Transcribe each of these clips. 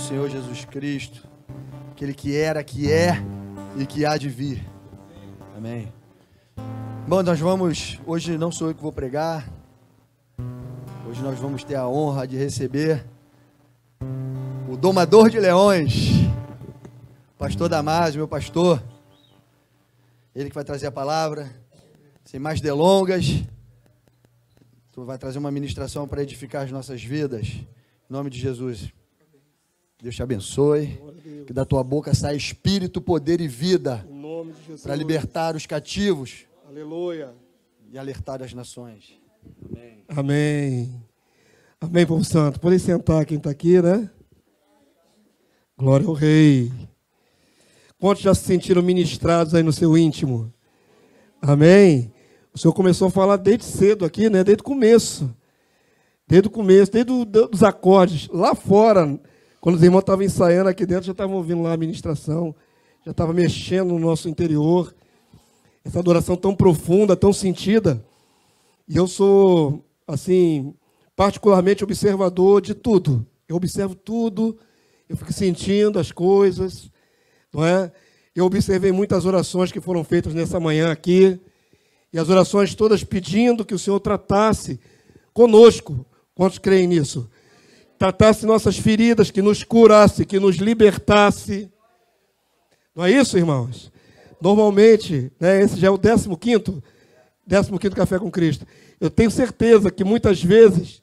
Senhor Jesus Cristo, aquele que era, que é e que há de vir. Amém. Bom, hoje não sou eu que vou pregar, hoje nós vamos ter a honra de receber o domador de leões, pastor Damásio, meu pastor, ele que vai trazer a palavra, sem mais delongas, tu vai trazer uma ministração para edificar as nossas vidas, em nome de Jesus. Deus te abençoe, que da tua boca saia espírito, poder e vida, para libertar os cativos, aleluia, e alertar as nações. Amém. Amém. Amém, povo santo. Podem sentar quem está aqui, né? Glória ao Rei. Quantos já se sentiram ministrados aí no seu íntimo? Amém. O Senhor começou a falar desde cedo aqui, né? Desde o começo. Desde os acordes. Lá fora, quando os irmãos estavam ensaiando aqui dentro, já estavam ouvindo lá a ministração, já estava mexendo no nosso interior. Essa adoração tão profunda, tão sentida. E eu sou, assim, particularmente observador de tudo. Eu observo tudo, eu fico sentindo as coisas, não é? Eu observei muitas orações que foram feitas nessa manhã aqui, e as orações todas pedindo que o Senhor tratasse conosco. Quantos creem nisso? Tratasse nossas feridas, que nos curasse, que nos libertasse. Não é isso, irmãos? Normalmente, né, esse já é o 15º Café com Cristo. Eu tenho certeza que muitas vezes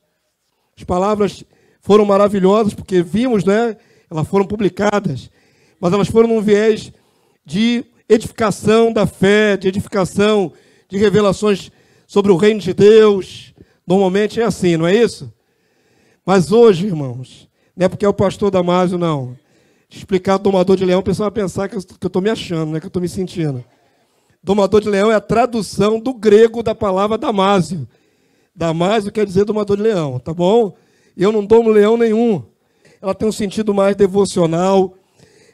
as palavras foram maravilhosas, porque vimos, né, elas foram publicadas, mas elas foram num viés de edificação da fé, de edificação de revelações sobre o reino de Deus. Normalmente é assim, não é isso? Mas hoje, irmãos, não é porque é o pastor Damásio, não. De explicar domador de leão, o pessoal vai pensar que eu estou me achando, né, que eu estou me sentindo. Domador de leão é a tradução do grego da palavra Damásio. Damásio quer dizer domador de leão, tá bom? Eu não domo leão nenhum. Ela tem um sentido mais devocional,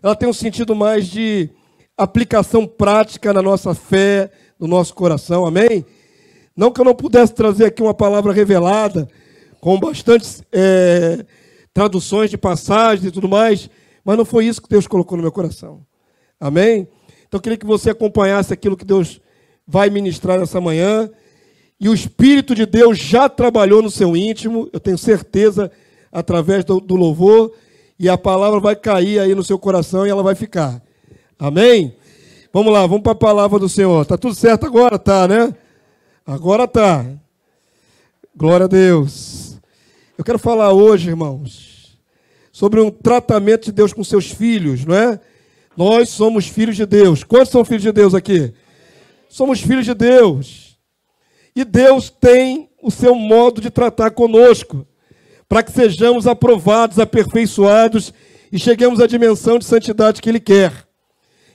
ela tem um sentido mais de aplicação prática na nossa fé, no nosso coração, amém? Não que eu não pudesse trazer aqui uma palavra revelada, com bastantes traduções de passagens e tudo mais, mas não foi isso que Deus colocou no meu coração. Amém? Então eu queria que você acompanhasse aquilo que Deus vai ministrar nessa manhã. E o Espírito de Deus já trabalhou no seu íntimo, eu tenho certeza, através do louvor, e a palavra vai cair aí no seu coração e ela vai ficar. Amém? Vamos lá, vamos para a palavra do Senhor. Está tudo certo agora? Tá, né? Agora tá. Glória a Deus. Eu quero falar hoje, irmãos, sobre um tratamento de Deus com seus filhos, não é? Nós somos filhos de Deus. Quantos são filhos de Deus aqui? Somos filhos de Deus. E Deus tem o seu modo de tratar conosco, para que sejamos aprovados, aperfeiçoados e cheguemos à dimensão de santidade que Ele quer.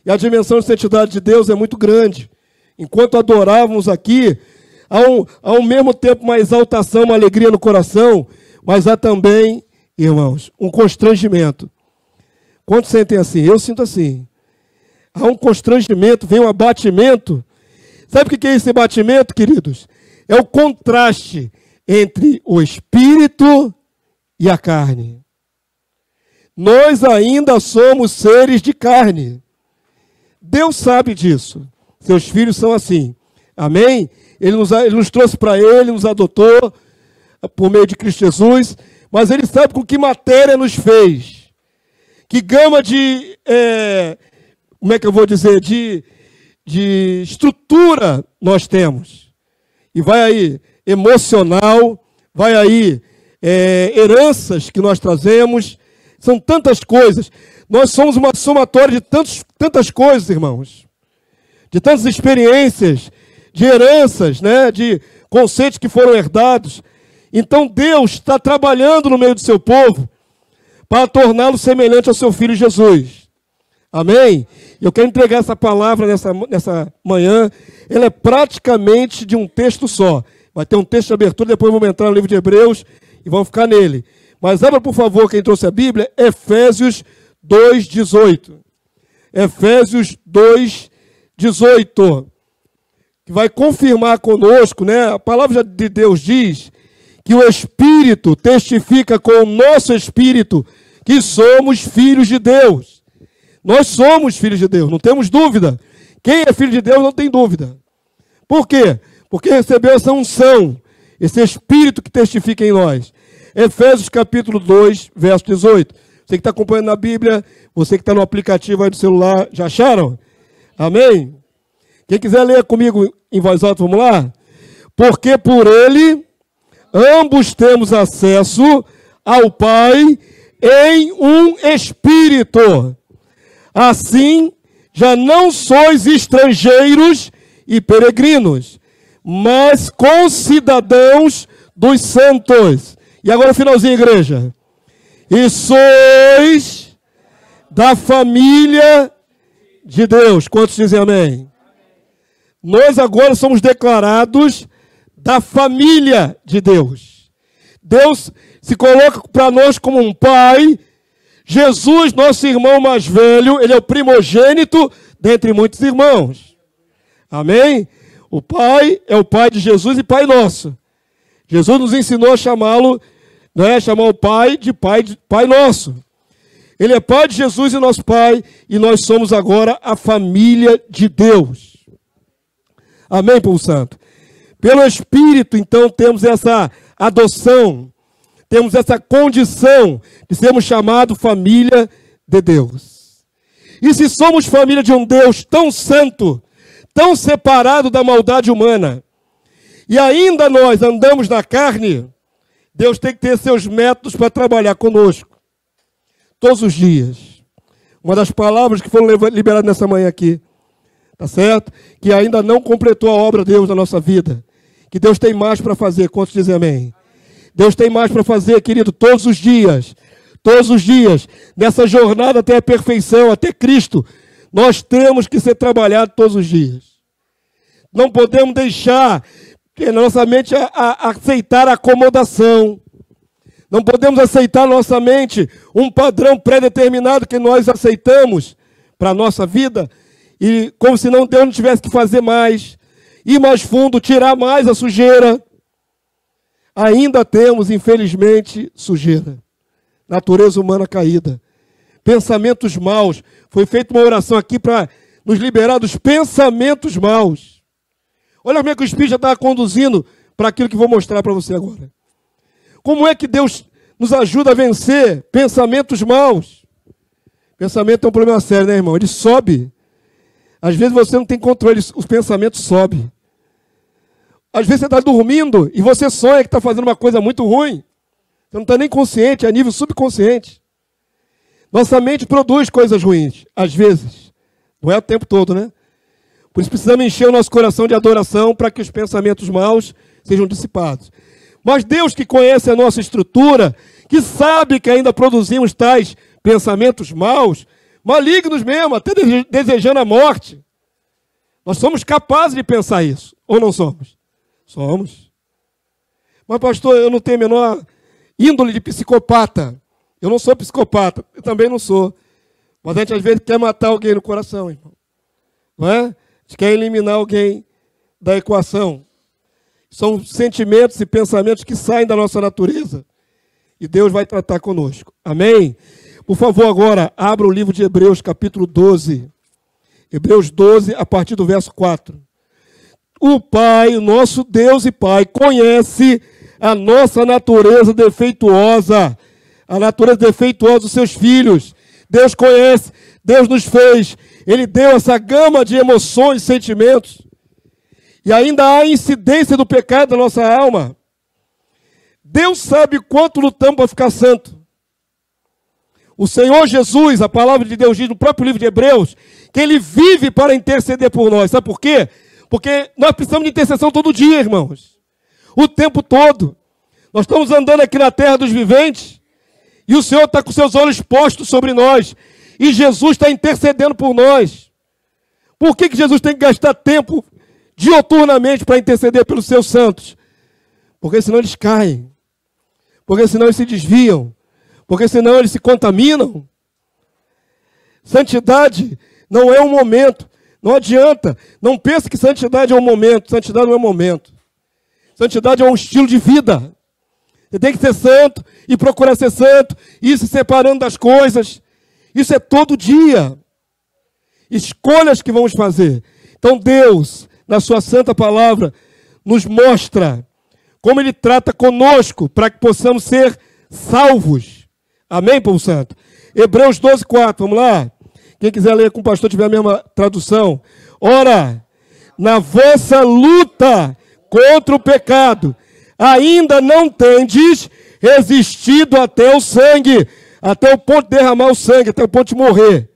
E a dimensão de santidade de Deus é muito grande. Enquanto adorávamos aqui, há um mesmo tempo uma exaltação, uma alegria no coração, mas há também, irmãos, um constrangimento. Quantos sentem assim? Eu sinto assim. Há um constrangimento, vem um abatimento. Sabe o que é esse abatimento, queridos? É o contraste entre o espírito e a carne. Nós ainda somos seres de carne. Deus sabe disso. Seus filhos são assim. Amém? Ele nos trouxe para Ele, nos adotou por meio de Cristo Jesus, mas Ele sabe com que matéria nos fez. Que gama de, como é que eu vou dizer, de estrutura nós temos. E vai aí emocional, vai aí heranças que nós trazemos, são tantas coisas. Nós somos uma somatória de tantas coisas, irmãos, de tantas experiências, de heranças, né, de conceitos que foram herdados. Então Deus está trabalhando no meio do seu povo para torná-lo semelhante ao seu Filho Jesus. Amém? Eu quero entregar essa palavra nessa manhã. Ela é praticamente de um texto só. Vai ter um texto de abertura, depois vamos entrar no livro de Hebreus e vamos ficar nele. Mas abra, por favor, quem trouxe a Bíblia, Efésios 2:18. Efésios 2:18. Que vai confirmar conosco, né? A palavra de Deus diz que o Espírito testifica com o nosso Espírito que somos filhos de Deus. Nós somos filhos de Deus, não temos dúvida. Quem é filho de Deus não tem dúvida. Por quê? Porque recebeu essa unção, esse Espírito que testifica em nós. Efésios capítulo 2, verso 18. Você que está acompanhando na Bíblia, você que está no aplicativo aí do celular, já acharam? Amém? Quem quiser ler comigo em voz alta, vamos lá? Porque por ele, ambos temos acesso ao Pai em um Espírito. Assim, já não sois estrangeiros e peregrinos, mas concidadãos dos santos. E agora finalzinho, igreja. E sois da família de Deus. Quantos dizem amém? Nós agora somos declarados da família de Deus. Deus se coloca para nós como um pai. Jesus, nosso irmão mais velho, ele é o primogênito dentre muitos irmãos. Amém? O Pai é o Pai de Jesus e Pai nosso. Jesus nos ensinou a chamá-lo, chamar o Pai de Pai nosso. Ele é Pai de Jesus e nosso Pai, e nós somos agora a família de Deus. Amém, povo santo? Pelo Espírito, então, temos essa adoção, temos essa condição de sermos chamados família de Deus. E se somos família de um Deus tão santo, tão separado da maldade humana, e ainda nós andamos na carne, Deus tem que ter seus métodos para trabalhar conosco. Todos os dias. Uma das palavras que foram liberadas nessa manhã aqui, tá certo? Que ainda não completou a obra de Deus na nossa vida. Que Deus tem mais para fazer. Quantos dizem amém? Deus tem mais para fazer, querido, todos os dias. Todos os dias. Nessa jornada até a perfeição, até Cristo. Nós temos que ser trabalhados todos os dias. Não podemos deixar na nossa mente aceitar a acomodação. Não podemos aceitar na nossa mente um padrão pré-determinado que nós aceitamos para a nossa vida, e como se Deus não tivesse que fazer mais, ir mais fundo, tirar mais a sujeira. Ainda temos, infelizmente, sujeira. Natureza humana caída. Pensamentos maus. Foi feita uma oração aqui para nos liberar dos pensamentos maus. Olha como é que o Espírito já está conduzindo para aquilo que vou mostrar para você agora. Como é que Deus nos ajuda a vencer pensamentos maus? Pensamento é um problema sério, né, irmão? Ele sobe. Às vezes você não tem controle, os pensamentos sobem. Às vezes você está dormindo e você sonha que está fazendo uma coisa muito ruim. Você não está nem consciente, é a nível subconsciente. Nossa mente produz coisas ruins, às vezes. Não é o tempo todo, né? Por isso precisamos encher o nosso coração de adoração para que os pensamentos maus sejam dissipados. Mas Deus, que conhece a nossa estrutura, que sabe que ainda produzimos tais pensamentos maus, malignos mesmo, até desejando a morte. Nós somos capazes de pensar isso, ou não somos? Somos. Mas, pastor, eu não tenho a menor índole de psicopata. Eu não sou psicopata, eu também não sou. Mas a gente às vezes quer matar alguém no coração, irmão. Não é? A gente quer eliminar alguém da equação. São sentimentos e pensamentos que saem da nossa natureza. E Deus vai tratar conosco. Amém? Por favor, agora, abra o livro de Hebreus, capítulo 12. Hebreus 12, a partir do verso 4. O Pai, o nosso Deus e Pai, conhece a nossa natureza defeituosa. A natureza defeituosa dos seus filhos. Deus conhece, Deus nos fez. Ele deu essa gama de emoções e sentimentos. E ainda há a incidência do pecado da nossa alma. Deus sabe quanto lutamos para ficar santo. O Senhor Jesus, a palavra de Deus diz no próprio livro de Hebreus, que Ele vive para interceder por nós. Sabe por quê? Porque nós precisamos de intercessão todo dia, irmãos. O tempo todo. Nós estamos andando aqui na terra dos viventes e o Senhor está com seus olhos postos sobre nós. E Jesus está intercedendo por nós. Por que Jesus tem que gastar tempo dioturnamente para interceder pelos seus santos? Porque senão eles caem. Porque senão eles se desviam. Porque senão eles se contaminam. Santidade não é um momento. Não adianta. Não pense que santidade é um momento. Santidade não é um momento. Santidade é um estilo de vida. Você tem que ser santo e procurar ser santo, e se separando das coisas. Isso é todo dia. Escolhas que vamos fazer. Então Deus, na sua santa palavra, nos mostra como Ele trata conosco para que possamos ser salvos. Amém, povo santo? Hebreus 12, 4, vamos lá? Quem quiser ler com o pastor, tiver a mesma tradução. Ora, na vossa luta contra o pecado, ainda não tendes resistido até o sangue, até o ponto de derramar o sangue, até o ponto de morrer.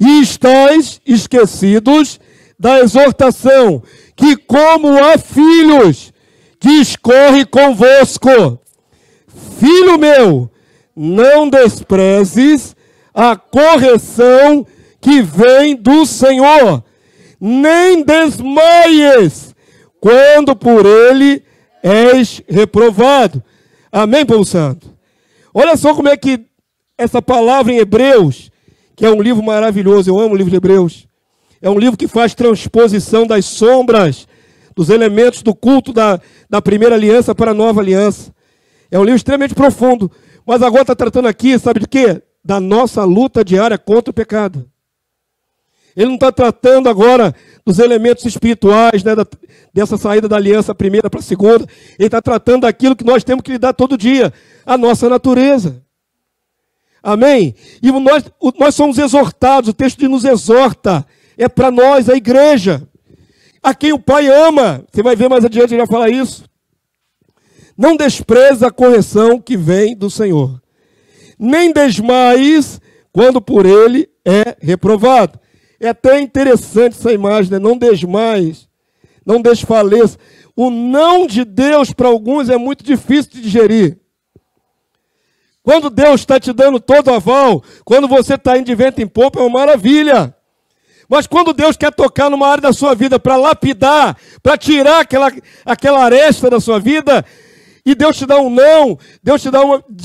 E estáis esquecidos da exortação, que como a filhos, discorre convosco. Filho meu, não desprezes a correção que vem do Senhor, nem desmaies quando por ele és reprovado. Amém, povo santo? Olha só como é que essa palavra em Hebreus, que é um livro maravilhoso, eu amo o livro de Hebreus, é um livro que faz transposição das sombras, dos elementos do culto da primeira aliança para a nova aliança. É um livro extremamente profundo, mas agora está tratando aqui, sabe de quê? Da nossa luta diária contra o pecado. Ele não está tratando agora dos elementos espirituais, né, dessa saída da aliança primeira para a segunda. Ele está tratando daquilo que nós temos que lidar todo dia, a nossa natureza. Amém? E nós somos exortados, o texto nos exorta, é para nós, a igreja, a quem o Pai ama. Você vai ver mais adiante, ele vai falar isso. Não despreza a correção que vem do Senhor, nem desmaies quando por ele é reprovado. É até interessante essa imagem, né? Não desmaies, não desfaleça. O não de Deus para alguns é muito difícil de digerir. Quando Deus está te dando todo o aval, quando você está indo de vento em popa, é uma maravilha. Mas quando Deus quer tocar numa área da sua vida para lapidar, para tirar aquela aresta da sua vida, e Deus te dá um não, Deus te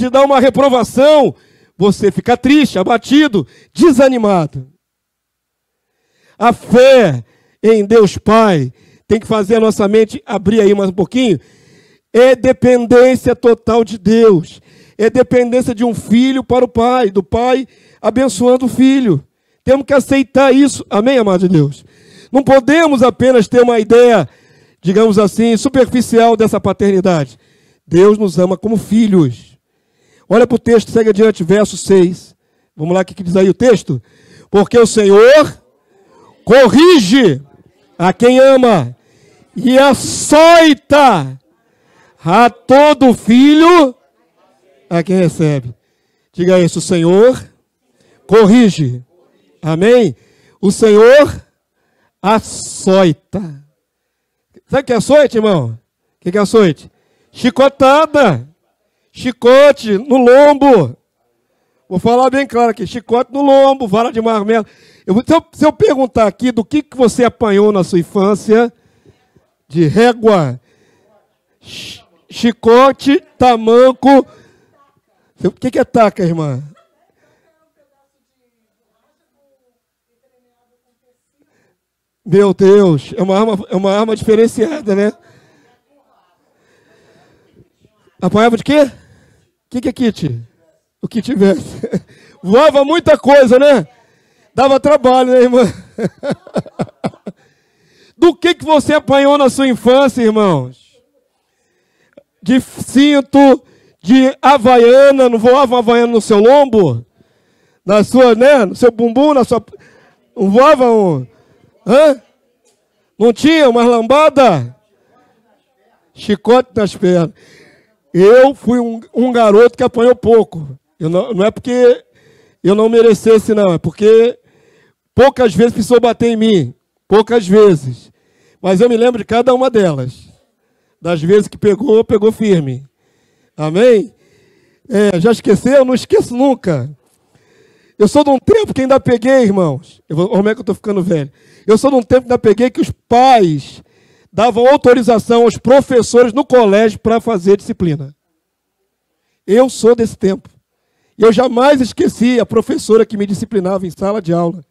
dá uma reprovação, você fica triste, abatido, desanimado. A fé em Deus Pai tem que fazer a nossa mente abrir aí mais um pouquinho. É dependência total de Deus. É dependência de um filho para o pai, do pai abençoando o filho. Temos que aceitar isso. Amém, amado de Deus? Não podemos apenas ter uma ideia, digamos assim, superficial dessa paternidade. Deus nos ama como filhos. Olha para o texto, segue adiante, verso 6. Vamos lá, o que diz aí o texto? Porque o Senhor corrige a quem ama e açoita a todo filho a quem recebe. Diga isso, o Senhor corrige. Amém? O Senhor açoita. Sabe o que é açoite, irmão? O que é açoite? Chicotada. Chicote no lombo. Vou falar bem claro aqui. Chicote no lombo, vara de marmelo. Se eu perguntar aqui do que você apanhou na sua infância, de régua, chicote, tamanco. O que é taca, irmã? Meu Deus, é uma arma diferenciada, né? Apanhava de quê? O que é kit? O que tivesse. Voava muita coisa, né? Dava trabalho, né, irmã? Do que você apanhou na sua infância, irmãos? De cinto, de havaiana, não voava uma havaiana no seu lombo? Na sua, né? No seu bumbum, na sua... Não voava um... Hã? Não tinha uma lambada? Chicote nas pernas. Eu fui um garoto que apanhou pouco. Não é porque eu não merecesse, não. É porque poucas vezes precisou bater em mim. Poucas vezes. Mas eu me lembro de cada uma delas. Das vezes que pegou, pegou firme. Amém? Já esqueceu? Não esqueço nunca. Eu sou de um tempo que ainda peguei, irmãos. Como é que eu estou ficando velho? Eu sou de um tempo que ainda peguei que os pais davam autorização aos professores no colégio para fazer disciplina. Eu sou desse tempo. E eu jamais esqueci a professora que me disciplinava em sala de aula.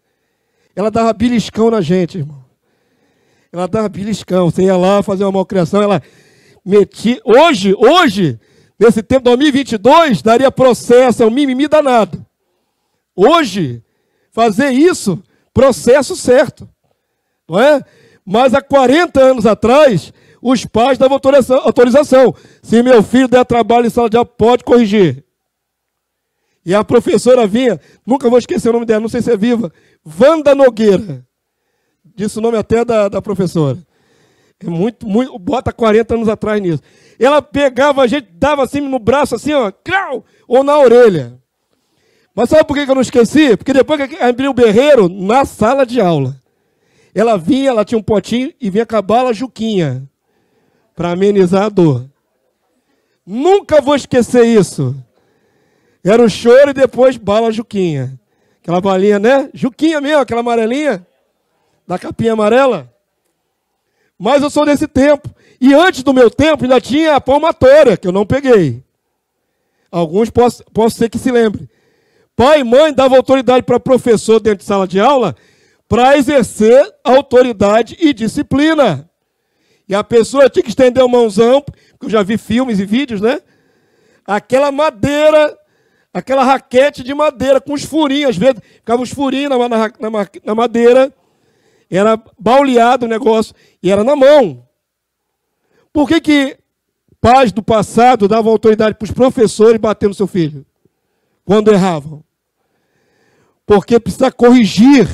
Ela dava beliscão na gente, irmão. Ela dava beliscão. Você ia lá fazer uma malcriação, ela metia... Hoje, nesse tempo, 2022, daria processo, é um mimimi danado. Hoje, fazer isso, processo certo. Não é? Mas há 40 anos atrás, os pais davam autorização. Se meu filho der trabalho em sala de aula, pode corrigir. E a professora vinha, nunca vou esquecer o nome dela, não sei se é viva, Wanda Nogueira. Disse o nome até da professora. É muito, bota 40 anos atrás nisso. Ela pegava a gente, dava assim no braço, assim, ó, ou na orelha. Mas sabe por que eu não esqueci? Porque depois que abriu o berreiro, na sala de aula, ela vinha, ela tinha um potinho e vinha com a bala Juquinha, para amenizar a dor. Nunca vou esquecer isso. Era o choro e depois bala Juquinha. Aquela balinha, né? Juquinha mesmo, aquela amarelinha, da capinha amarela. Mas eu sou desse tempo. E antes do meu tempo ainda tinha a palmatória, que eu não peguei. Alguns posso ser que se lembre. Pai e mãe davam autoridade para professor dentro de sala de aula para exercer autoridade e disciplina. E a pessoa tinha que estender o mãozão, porque eu já vi filmes e vídeos, né? Aquela madeira, aquela raquete de madeira com os furinhos, às vezes ficavam os furinhos na madeira, era bauleado o negócio e era na mão. Por que pais do passado davam autoridade para os professores bater no seu filho quando erravam? Porque precisa corrigir.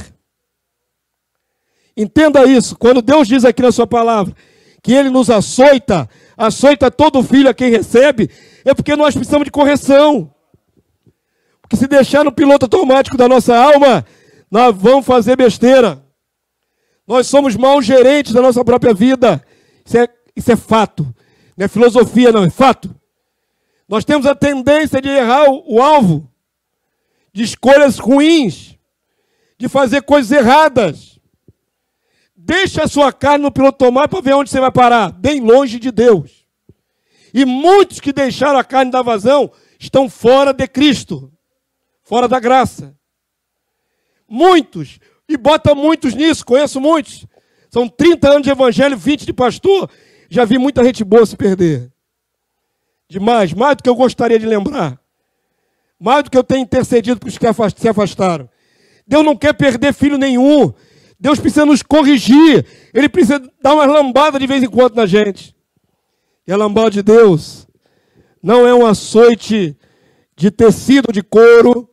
Entenda isso. Quando Deus diz aqui na sua palavra que Ele nos açoita todo filho a quem recebe, é porque nós precisamos de correção. Porque se deixar no piloto automático da nossa alma, nós vamos fazer besteira. Nós somos maus gerentes da nossa própria vida. Isso é fato. Não é filosofia, não, é fato. Nós temos a tendência de errar o alvo, de escolhas ruins, de fazer coisas erradas. Deixa a sua carne no piloto automático para ver onde você vai parar. Bem longe de Deus. E muitos que deixaram a carne dar vazão estão fora de Cristo. Fora da graça. Muitos. E bota muitos nisso. Conheço muitos. São 30 anos de evangelho, 20 de pastor. Já vi muita gente boa se perder. Demais. Mais do que eu gostaria de lembrar. Mais do que eu tenho intercedido para os que se afastaram. Deus não quer perder filho nenhum. Deus precisa nos corrigir. Ele precisa dar uma lambada de vez em quando na gente. E a lambada de Deus não é um açoite de tecido de couro.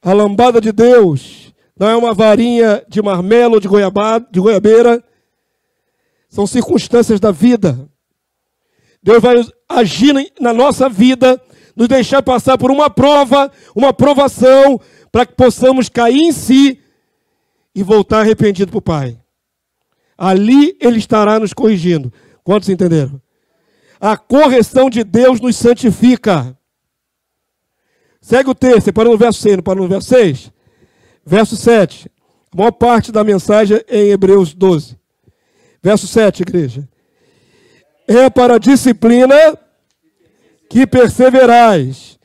A lambada de Deus não é uma varinha de marmelo, de goiabeira. São circunstâncias da vida. Deus vai agir na nossa vida, nos deixar passar por uma prova, uma provação, para que possamos cair em si e voltar arrependido para o Pai. Ali Ele estará nos corrigindo. Quantos entenderam? A correção de Deus nos santifica. Segue o texto, você parou no verso 6, não parou no verso 6? Verso 7. A maior parte da mensagem é em Hebreus 12. Verso 7, igreja. É para a disciplina que perseverais.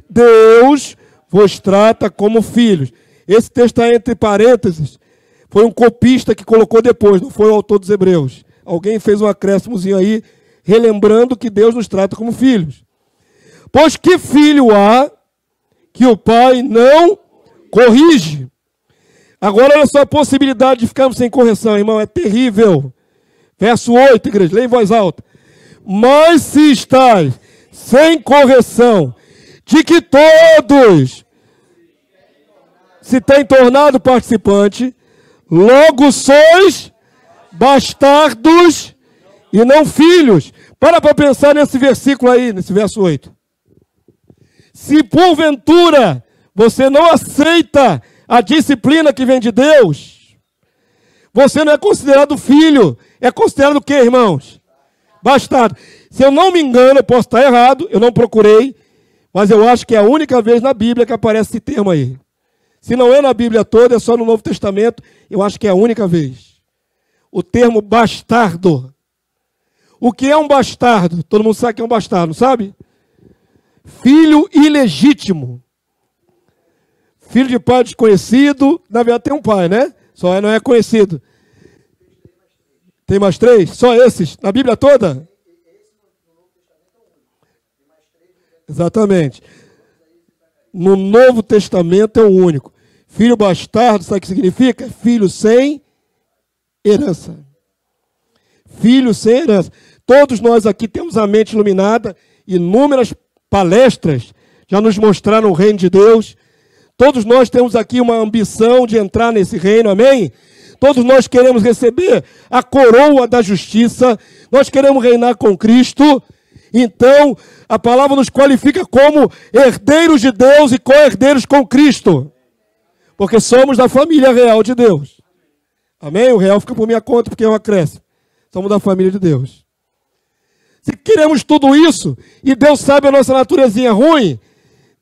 Deus vos trata como filhos. Esse texto está entre parênteses. Foi um copista que colocou depois, não foi o autor dos Hebreus. Alguém fez um acréscimozinho aí, relembrando que Deus nos trata como filhos. Pois que filho há que o pai não corrige? Agora olha só a possibilidade de ficarmos sem correção, irmão, é terrível. Verso 8, igreja, leia em voz alta. Mas se estáis sem correção, de que todos se têm tornado participante, logo sois bastardos e não filhos. Para pensar nesse versículo aí, nesse verso 8. Se porventura você não aceita a disciplina que vem de Deus, você não é considerado filho. É considerado o quê, irmãos? Bastardo. Se eu não me engano, eu posso estar errado, eu não procurei, mas eu acho que é a única vez na Bíblia que aparece esse termo aí. Se não é na Bíblia toda, é só no Novo Testamento, eu acho que é a única vez. O termo bastardo. O que é um bastardo? Todo mundo sabe que é um bastardo, não sabe? Filho ilegítimo. Filho de pai desconhecido. Na verdade tem um pai, né? Só não é conhecido. Tem mais 3? Só esses? Na Bíblia toda? Exatamente. No Novo Testamento é o único. Filho bastardo, sabe o que significa? Filho sem herança. Filho sem herança. Todos nós aqui temos a mente iluminada, inúmeras palestras já nos mostraram o reino de Deus. Todos nós temos aqui uma ambição de entrar nesse reino, amém? Todos nós queremos receber a coroa da justiça, nós queremos reinar com Cristo. Então, a palavra nos qualifica como herdeiros de Deus e co-herdeiros com Cristo. Porque somos da família real de Deus. Amém? O real fica por minha conta porque é um acréscimo. Somos da família de Deus. Se queremos tudo isso, e Deus sabe a nossa naturezinha ruim,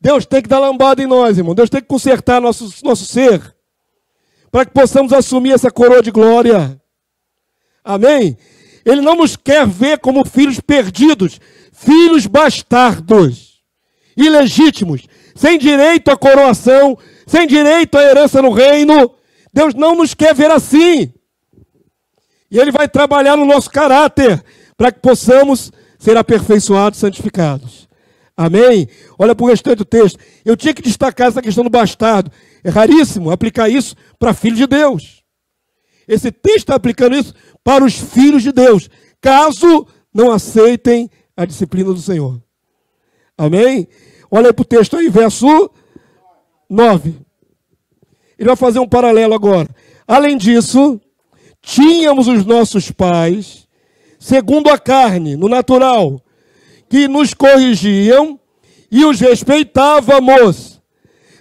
Deus tem que dar lambada em nós, irmão. Deus tem que consertar nosso ser, para que possamos assumir essa coroa de glória. Amém? Ele não nos quer ver como filhos perdidos, filhos bastardos, ilegítimos, sem direito à coroação, sem direito à herança no reino. Deus não nos quer ver assim. E Ele vai trabalhar no nosso caráter, para que possamos ser aperfeiçoados, santificados. Amém? Olha para o restante do texto. Eu tinha que destacar essa questão do bastardo. É raríssimo aplicar isso para filhos de Deus. Esse texto está aplicando isso para os filhos de Deus, caso não aceitem a disciplina do Senhor. Amém? Olha aí para o texto aí, verso 9. Ele vai fazer um paralelo agora. Além disso, tínhamos os nossos pais, segundo a carne, no natural, que nos corrigiam e os respeitávamos.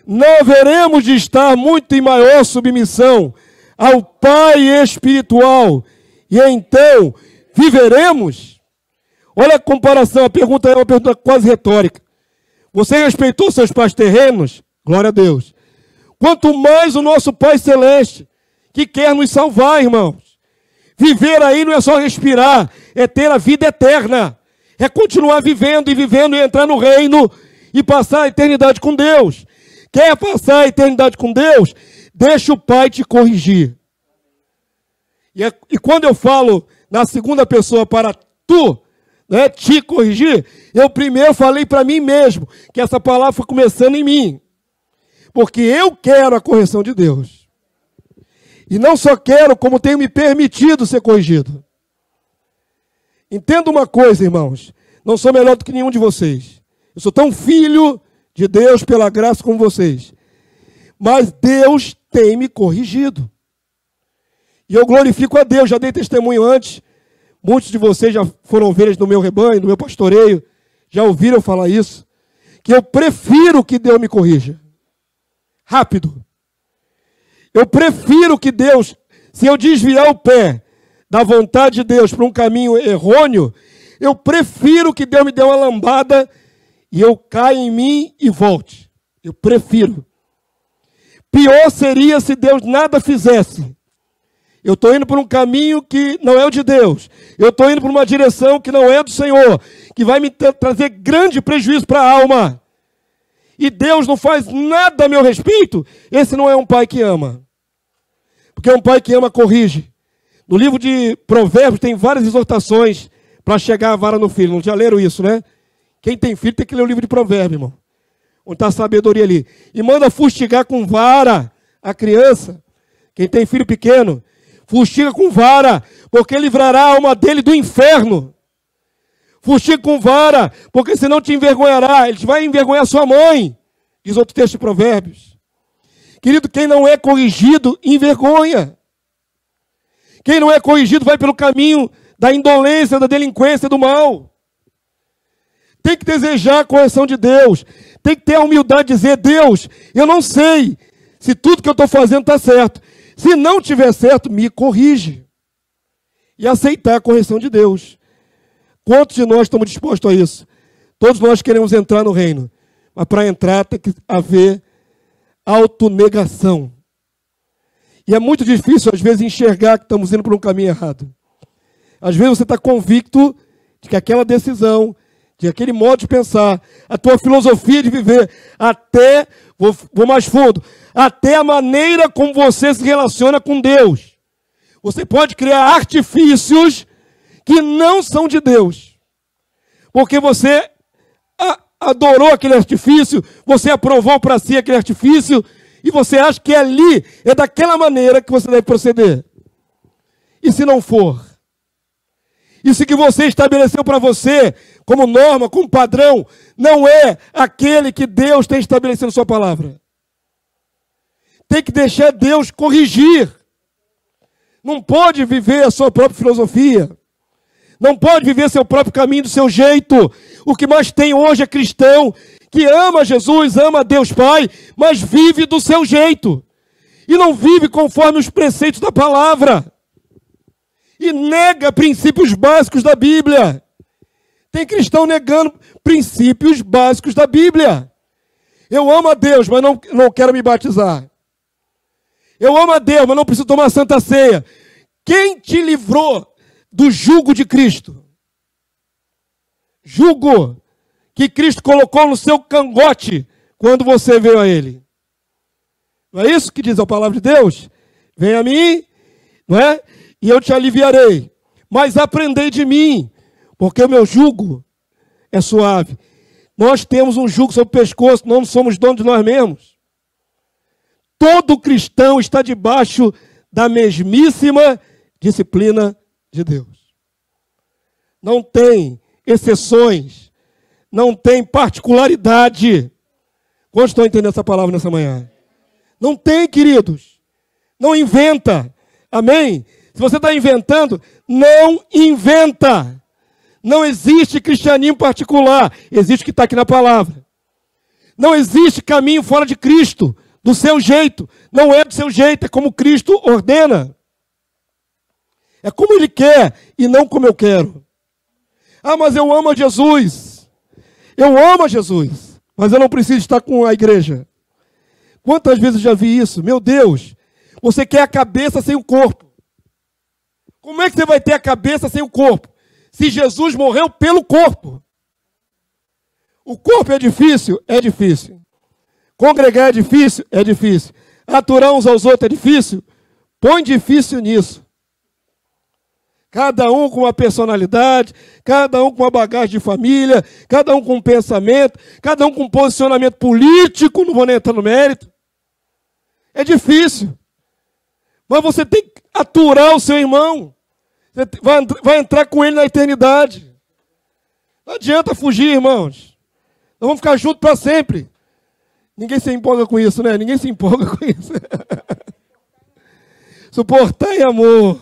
Não haveremos de estar muito em maior submissão ao Pai espiritual, e então viveremos? Olha a comparação, a pergunta é uma pergunta quase retórica. Você respeitou seus pais terrenos? Glória a Deus. Quanto mais o nosso Pai Celeste, que quer nos salvar, irmãos. Viver aí não é só respirar, é ter a vida eterna. É continuar vivendo e entrar no reino e passar a eternidade com Deus. Quer passar a eternidade com Deus? Deixa o Pai te corrigir. E quando eu falo na segunda pessoa para tu, né, te corrigir, eu primeiro falei para mim mesmo, que essa palavra foi começando em mim. Porque eu quero a correção de Deus. E não só quero, como tenho me permitido ser corrigido. Entenda uma coisa, irmãos. Não sou melhor do que nenhum de vocês. Eu sou tão filho de Deus pela graça como vocês. Mas Deus tem me corrigido. E eu glorifico a Deus. Já dei testemunho antes. Muitos de vocês já foram ovelhas do meu rebanho, do meu pastoreio. Já ouviram falar isso. Que eu prefiro que Deus me corrija. Rápido. Eu prefiro que Deus, se eu desviar o pé da vontade de Deus para um caminho errôneo, eu prefiro que Deus me dê uma lambada e eu caia em mim e volte. Eu prefiro. Pior seria se Deus nada fizesse. Eu estou indo por um caminho que não é o de Deus. Eu estou indo por uma direção que não é do Senhor, que vai me trazer grande prejuízo para a alma. E Deus não faz nada a meu respeito. Esse não é um pai que ama. Porque um pai que ama corrige. No livro de Provérbios tem várias exortações para chegar a vara no filho. Não já leram isso, né? Quem tem filho tem que ler o livro de Provérbios, irmão. Onde está a sabedoria ali. E manda fustigar com vara a criança. Quem tem filho pequeno, fustiga com vara, porque livrará a alma dele do inferno. Fustiga com vara, porque senão te envergonhará. Ele vai envergonhar sua mãe. Diz outro texto de Provérbios. Querido, quem não é corrigido, envergonha. Quem não é corrigido vai pelo caminho da indolência, da delinquência, do mal. Tem que desejar a correção de Deus. Tem que ter a humildade de dizer, Deus, eu não sei se tudo que eu estou fazendo está certo. Se não estiver certo, me corrige. E aceitar a correção de Deus. Quantos de nós estamos dispostos a isso? Todos nós queremos entrar no reino. Mas para entrar tem que haver autonegação. E é muito difícil, às vezes, enxergar que estamos indo por um caminho errado. Às vezes você está convicto de que aquela decisão, de aquele modo de pensar, a tua filosofia de viver, até, vou mais fundo, até a maneira como você se relaciona com Deus. Você pode criar artifícios que não são de Deus. Porque você adorou aquele artifício, você aprovou para si aquele artifício, e você acha que ali é daquela maneira que você deve proceder. E se não for? E se o que você estabeleceu para você, como norma, como padrão, não é aquele que Deus tem estabelecido na sua palavra? Tem que deixar Deus corrigir. Não pode viver a sua própria filosofia. Não pode viver seu próprio caminho do seu jeito. O que mais tem hoje é cristão que ama Jesus, ama Deus Pai, mas vive do seu jeito. E não vive conforme os preceitos da palavra. E nega princípios básicos da Bíblia. Tem cristão negando princípios básicos da Bíblia. Eu amo a Deus, mas não quero me batizar. Eu amo a Deus, mas não preciso tomar Santa Ceia. Quem te livrou do jugo de Cristo? Jugo que Cristo colocou no seu cangote quando você veio a Ele. Não é isso que diz a palavra de Deus? Vem a mim, não é? E eu te aliviarei. Mas aprendei de mim, porque o meu jugo é suave. Nós temos um jugo sobre o pescoço, não somos donos de nós mesmos. Todo cristão está debaixo da mesmíssima disciplina de Deus. Não tem exceções, não tem particularidade. Quantos estão entendendo essa palavra nessa manhã? Não tem, queridos. Não inventa. Amém? Se você está inventando, não inventa. Não existe cristianismo particular. Existe o que está aqui na palavra. Não existe caminho fora de Cristo. Do seu jeito. Não é do seu jeito, é como Cristo ordena. É como Ele quer e não como eu quero. Ah, mas eu amo a Jesus. Eu amo a Jesus, mas eu não preciso estar com a igreja. Quantas vezes eu já vi isso? Meu Deus, você quer a cabeça sem o corpo. Como é que você vai ter a cabeça sem o corpo? Se Jesus morreu pelo corpo. O corpo é difícil? É difícil. Congregar é difícil? É difícil. Aturar uns aos outros é difícil? Põe difícil nisso. Cada um com uma personalidade, cada um com uma bagagem de família, cada um com um pensamento, cada um com um posicionamento político, não vou nem entrar no mérito. É difícil. Mas você tem que aturar o seu irmão. Você vai entrar com ele na eternidade. Não adianta fugir, irmãos. Nós vamos ficar juntos para sempre. Ninguém se empolga com isso, né? Ninguém se empolga com isso. Suportar em amor.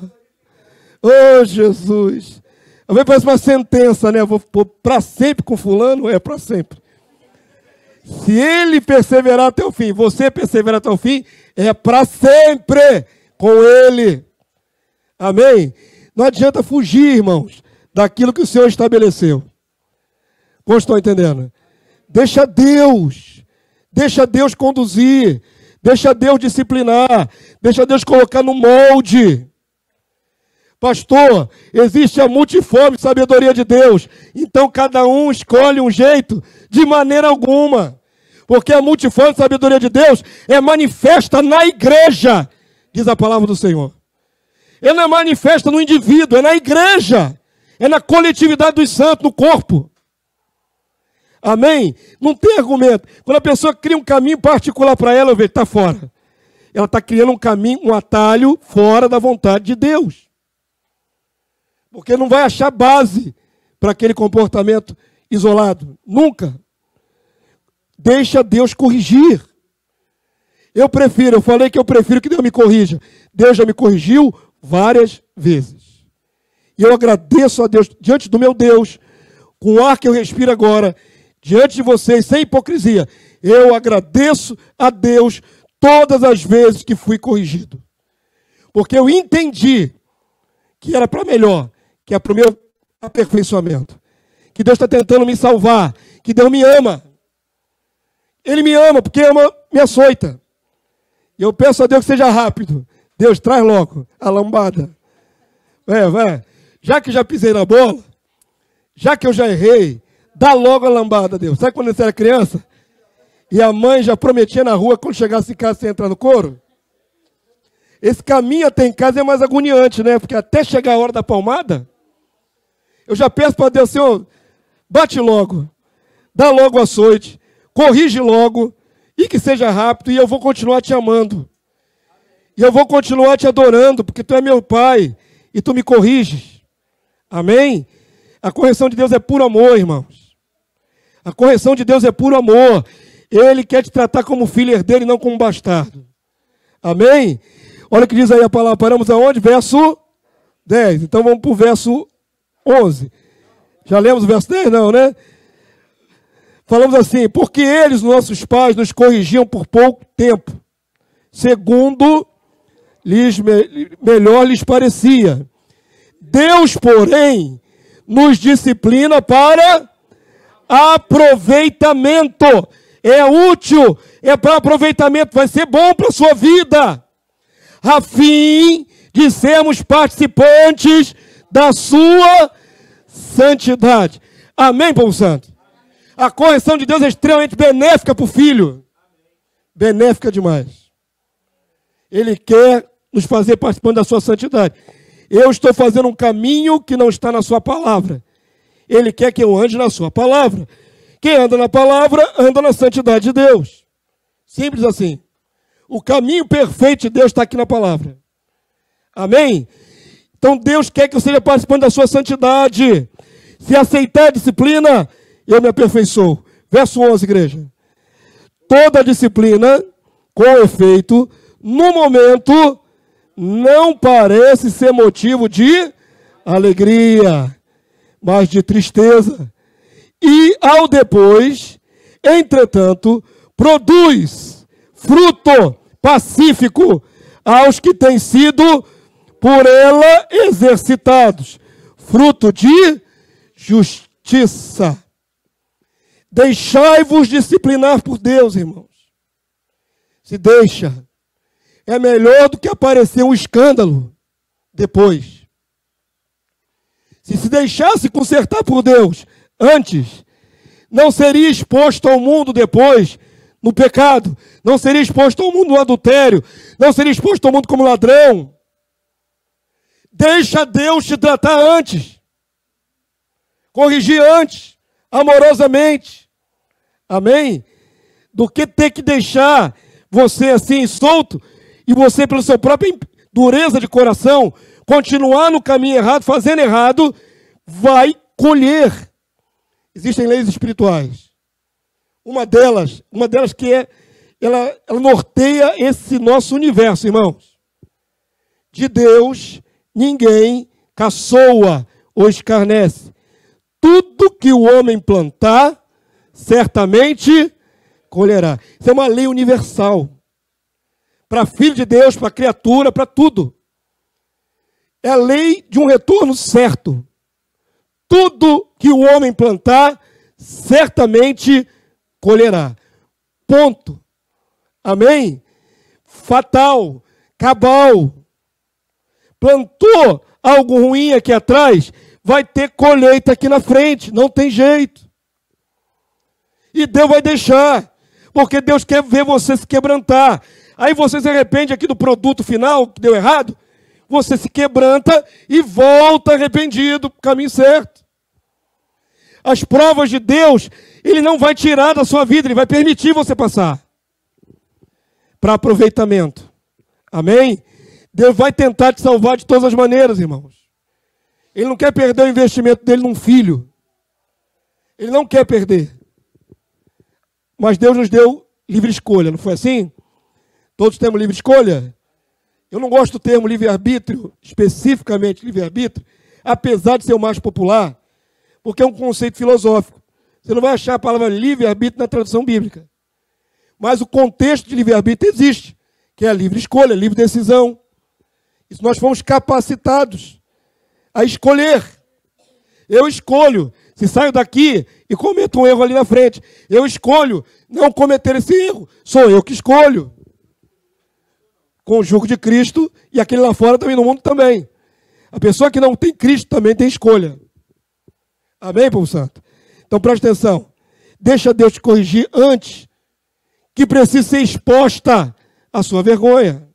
Oh, Jesus. Às vezes parece uma sentença, né? Eu vou para sempre com fulano, é para sempre. Se ele perseverar até o fim, você perseverar até o fim, é para sempre com ele. Amém? Não adianta fugir, irmãos, daquilo que o Senhor estabeleceu. Como estão entendendo? Deixa Deus conduzir, deixa Deus disciplinar, deixa Deus colocar no molde. Pastor, existe a multiforme sabedoria de Deus, então cada um escolhe um jeito, de maneira alguma, porque a multiforme sabedoria de Deus é manifesta na igreja, diz a palavra do Senhor. Ela não é manifesta no indivíduo, é na igreja, é na coletividade dos santos, no corpo. Amém? Não tem argumento. Quando a pessoa cria um caminho particular para ela, eu vejo, está fora. Ela está criando um caminho, um atalho fora da vontade de Deus. Porque não vai achar base para aquele comportamento isolado. Nunca. Deixa Deus corrigir. Eu falei que eu prefiro que Deus me corrija. Deus já me corrigiu várias vezes. E eu agradeço a Deus, diante do meu Deus, com o ar que eu respiro agora, diante de vocês, sem hipocrisia, eu agradeço a Deus todas as vezes que fui corrigido. Porque eu entendi que era para melhor, que é para o meu aperfeiçoamento. Que Deus está tentando me salvar, que Deus me ama. Ele me ama porque ama, me açoita. E eu peço a Deus que seja rápido. Deus, traz logo a lambada. Vai. Já que já pisei na bola, já que eu já errei, dá logo a lambada, Deus. Sabe quando você era criança? E a mãe já prometia na rua, quando chegasse em casa, você entrar no couro? Esse caminho até em casa é mais agoniante, né? Porque até chegar a hora da palmada, eu já peço para Deus, Senhor, bate logo. dá logo açoite, corrige logo, e que seja rápido, e eu vou continuar te amando. E eu vou continuar te adorando, porque tu é meu Pai, e tu me corriges. Amém? A correção de Deus é puro amor, irmãos. A correção de Deus é puro amor. Ele quer te tratar como filho herdeiro e não como bastardo. Amém? Olha o que diz aí a palavra. Paramos aonde? Verso 10. Então vamos para o verso 11. Já lemos o verso 10? Não, né? Falamos assim: porque eles, nossos pais, nos corrigiam por pouco tempo, segundo melhor lhes parecia. Deus, porém, nos disciplina para aproveitamento. É útil, é para aproveitamento, vai ser bom para a sua vida, a fim de sermos participantes da sua santidade. Amém, povo santo? A correção de Deus é extremamente benéfica para o filho. Benéfica demais. Ele quer nos fazer participando da sua santidade. Eu estou fazendo um caminho que não está na sua palavra. Ele quer que eu ande na sua palavra. Quem anda na palavra, anda na santidade de Deus. Simples assim. O caminho perfeito de Deus está aqui na palavra. Amém? Então Deus quer que eu seja participante da sua santidade. Se aceitar a disciplina, eu me aperfeiçoo. Verso 11, igreja. Toda disciplina, com efeito, no momento, não parece ser motivo de alegria, mas de tristeza. E ao depois, entretanto, produz fruto pacífico aos que têm sido por ela exercitados, fruto de justiça. Deixai-vos disciplinar por Deus, irmãos. Se deixa. É melhor do que aparecer um escândalo depois. Se deixasse consertar por Deus antes, não seria exposto ao mundo depois no pecado, não seria exposto ao mundo no adultério, não seria exposto ao mundo como ladrão. Deixa Deus te tratar antes, corrigir antes, amorosamente. Amém? Do que ter que deixar você assim solto e você, pela sua própria dureza de coração, continuar no caminho errado, fazendo errado, vai colher. Existem leis espirituais. Uma delas que ela norteia esse nosso universo, irmãos. De Deus, ninguém caçoa ou escarnece. Tudo que o homem plantar, certamente colherá. Isso é uma lei universal. Para filho de Deus, para criatura, para tudo. É a lei de um retorno certo. Tudo que o homem plantar, certamente colherá. Ponto. Amém? Fatal, cabal. Plantou algo ruim aqui atrás, vai ter colheita aqui na frente. Não tem jeito. E Deus vai deixar. Porque Deus quer ver você se quebrantar. Aí você se arrepende aqui do produto final, que deu errado. Você se quebranta e volta arrependido para o caminho certo. As provas de Deus, Ele não vai tirar da sua vida, Ele vai permitir você passar. Para aproveitamento. Amém? Deus vai tentar te salvar de todas as maneiras, irmãos. Ele não quer perder o investimento dele num filho. Ele não quer perder. Mas Deus nos deu livre escolha, não foi assim? Todos temos livre escolha? Eu não gosto do termo livre-arbítrio, especificamente livre-arbítrio, apesar de ser o mais popular, porque é um conceito filosófico. Você não vai achar a palavra livre-arbítrio na tradução bíblica. Mas o contexto de livre-arbítrio existe, que é a livre escolha, a livre decisão. E nós fomos capacitados a escolher. Eu escolho, se saio daqui e cometo um erro ali na frente, eu escolho não cometer esse erro. Sou eu que escolho. Com o jugo de Cristo e aquele lá fora também, no mundo também. A pessoa que não tem Cristo também tem escolha. Amém, povo santo? Então preste atenção. Deixa Deus te corrigir antes que precise ser exposta à sua vergonha.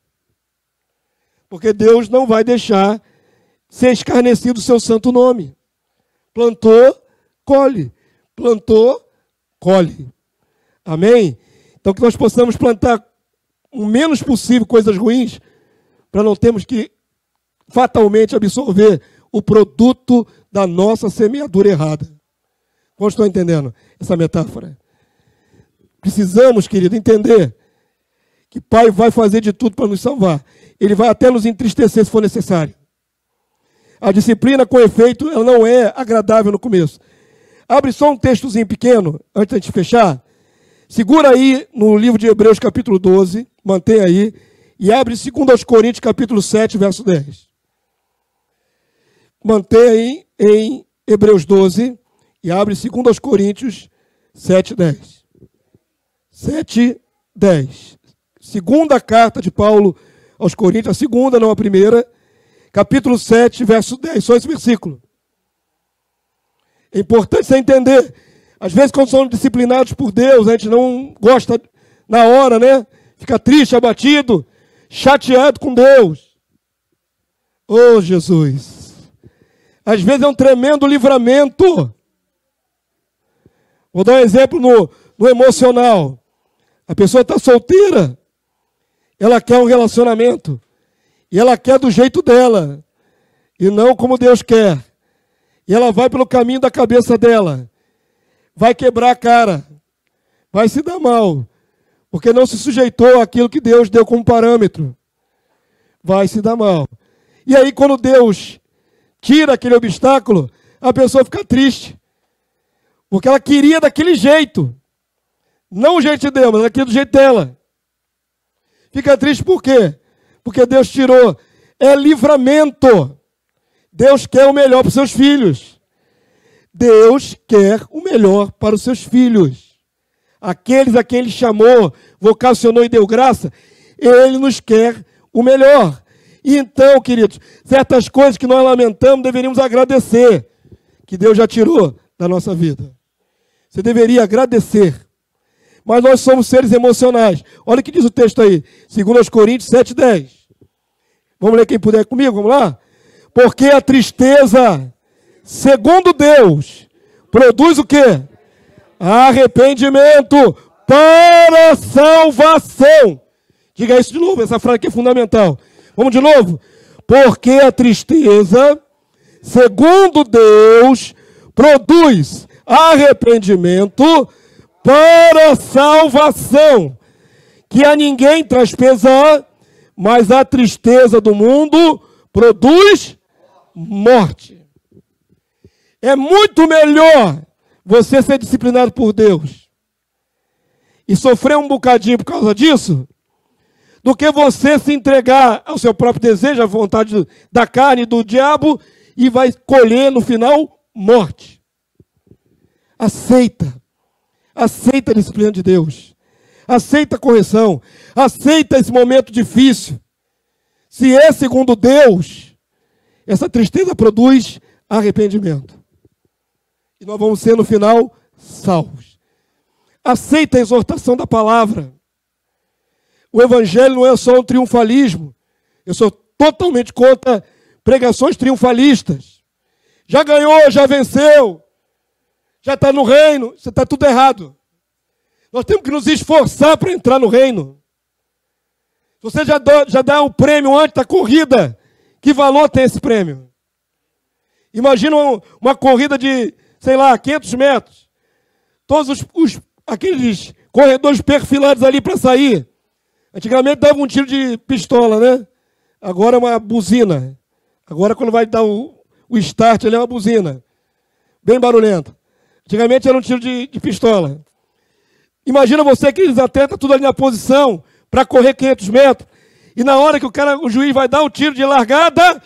Porque Deus não vai deixar ser escarnecido o seu santo nome. Plantou, colhe. Plantou, colhe. Amém? Então que nós possamos plantar o menos possível coisas ruins, para não termos que fatalmente absorver o produto da nossa semeadura errada. Como estão entendendo essa metáfora? Precisamos, querido, entender que Pai vai fazer de tudo para nos salvar. Ele vai até nos entristecer se for necessário. A disciplina, com efeito, ela não é agradável no começo. Abre só um textozinho pequeno, antes de a gente fechar. Segura aí no livro de Hebreus, capítulo 12, mantém aí, e abre 2 Coríntios, capítulo 7, verso 10. Mantém aí em Hebreus 12, e abre 2 Coríntios 7, 10. 7, 10. Segunda carta de Paulo aos Coríntios, a segunda, não a primeira, capítulo 7, verso 10, só esse versículo. É importante você entender. Às vezes, quando somos disciplinados por Deus, a gente não gosta na hora, né? Fica triste, abatido, chateado com Deus. Oh, Jesus! Às vezes é um tremendo livramento. Vou dar um exemplo no emocional. A pessoa está solteira, ela quer um relacionamento, e ela quer do jeito dela, e não como Deus quer. E ela vai pelo caminho da cabeça dela. Vai quebrar a cara, vai se dar mal, porque não se sujeitou àquilo que Deus deu como parâmetro. Vai se dar mal. E aí, quando Deus tira aquele obstáculo, a pessoa fica triste, porque ela queria daquele jeito, não o jeito de Deus, mas ela queria do jeito dela. Fica triste por quê? Porque Deus tirou. É livramento. Deus quer o melhor para os seus filhos. Deus quer o melhor para os seus filhos. Aqueles a quem Ele chamou, vocacionou e deu graça, Ele nos quer o melhor. E então, queridos, certas coisas que nós lamentamos, deveríamos agradecer, que Deus já tirou da nossa vida. Você deveria agradecer. Mas nós somos seres emocionais. Olha o que diz o texto aí, 2 Coríntios 7, 10. Vamos ler quem puder comigo, vamos lá? Porque a tristeza, segundo Deus, produz o quê? Arrependimento para salvação. Diga isso de novo, essa frase aqui é fundamental. Vamos de novo? Porque a tristeza, segundo Deus, produz arrependimento para salvação, que a ninguém traz pesar, mas a tristeza do mundo produz morte. É muito melhor você ser disciplinado por Deus e sofrer um bocadinho por causa disso, do que você se entregar ao seu próprio desejo, à vontade da carne, do diabo, e vai colher no final morte. Aceita a disciplina de Deus, aceita a correção, aceita esse momento difícil. Se é segundo Deus, essa tristeza produz arrependimento. E nós vamos ser, no final, salvos. Aceita a exortação da palavra. O evangelho não é só um triunfalismo. Eu sou totalmente contra pregações triunfalistas. Já ganhou, já venceu, já está no reino. Isso está tudo errado. Nós temos que nos esforçar para entrar no reino. Se você já dá o prêmio antes da corrida, que valor tem esse prêmio? Imagina uma corrida de, 500 metros. Todos aqueles corredores perfilados ali para sair. Antigamente dava um tiro de pistola, né? Agora é uma buzina. Agora quando vai dar o start, ali é uma buzina. Bem barulhenta. Antigamente era um tiro de pistola. Imagina você, aqueles atletas, tudo ali na posição, para correr 500 metros. E na hora que o juiz vai dar o tiro de largada,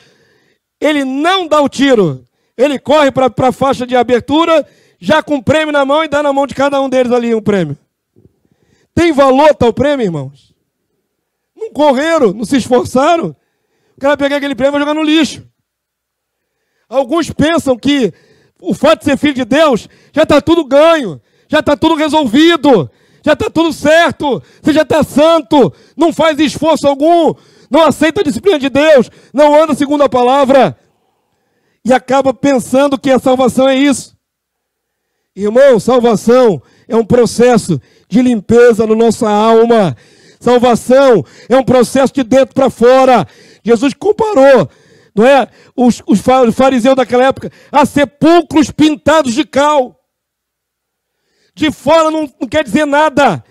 ele não dá o tiro. Ele corre para a faixa de abertura, já com o prêmio na mão, e dá na mão de cada um deles ali um prêmio. Tem valor tal prêmio, irmãos? Não correram, não se esforçaram. O cara pegar aquele prêmio e vai jogar no lixo. Alguns pensam que o fato de ser filho de Deus já está tudo ganho, já está tudo resolvido, já está tudo certo, você já está santo, não faz esforço algum, não aceita a disciplina de Deus, não anda segundo a palavra, e acaba pensando que a salvação é isso. Irmão, salvação é um processo de limpeza na nossa alma. Salvação é um processo de dentro para fora. Jesus comparou, não é, os fariseus daquela época a sepulcros pintados de cal. De fora não quer dizer nada.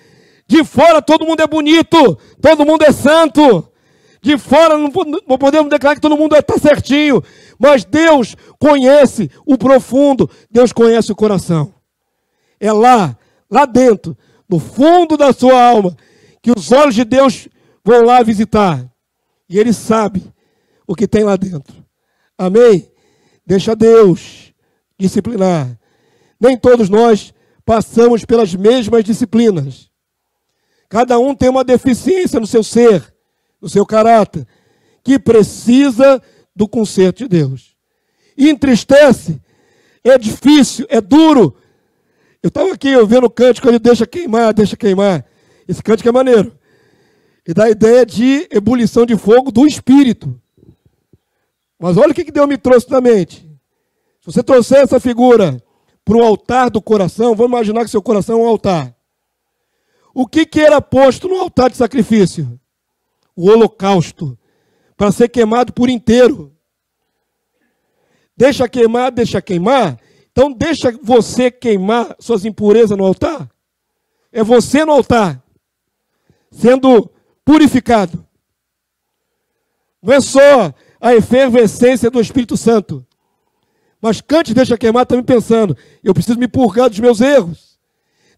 De fora todo mundo é bonito, todo mundo é santo. De fora não podemos declarar que todo mundo está certinho. Mas Deus conhece o profundo, Deus conhece o coração. É lá dentro, no fundo da sua alma, que os olhos de Deus vão lá visitar. E Ele sabe o que tem lá dentro. Amém? Deixa Deus disciplinar. Nem todos nós passamos pelas mesmas disciplinas. Cada um tem uma deficiência no seu ser, no seu caráter, que precisa do conserto de Deus. E entristece, é difícil, é duro. Eu estava aqui ouvindo o cântico ali, deixa queimar, deixa queimar. Esse cântico é maneiro. E dá a ideia de ebulição de fogo do Espírito. Mas olha o que Deus me trouxe na mente. Se você trouxer essa figura para o altar do coração, vamos imaginar que seu coração é um altar. O que era posto no altar de sacrifício? O holocausto, para ser queimado por inteiro. Deixa queimar, deixa queimar. Então deixa você queimar suas impurezas no altar. É você no altar, sendo purificado. Não é só a efervescência do Espírito Santo. Mas cante, deixa queimar também pensando, eu preciso me purgar dos meus erros.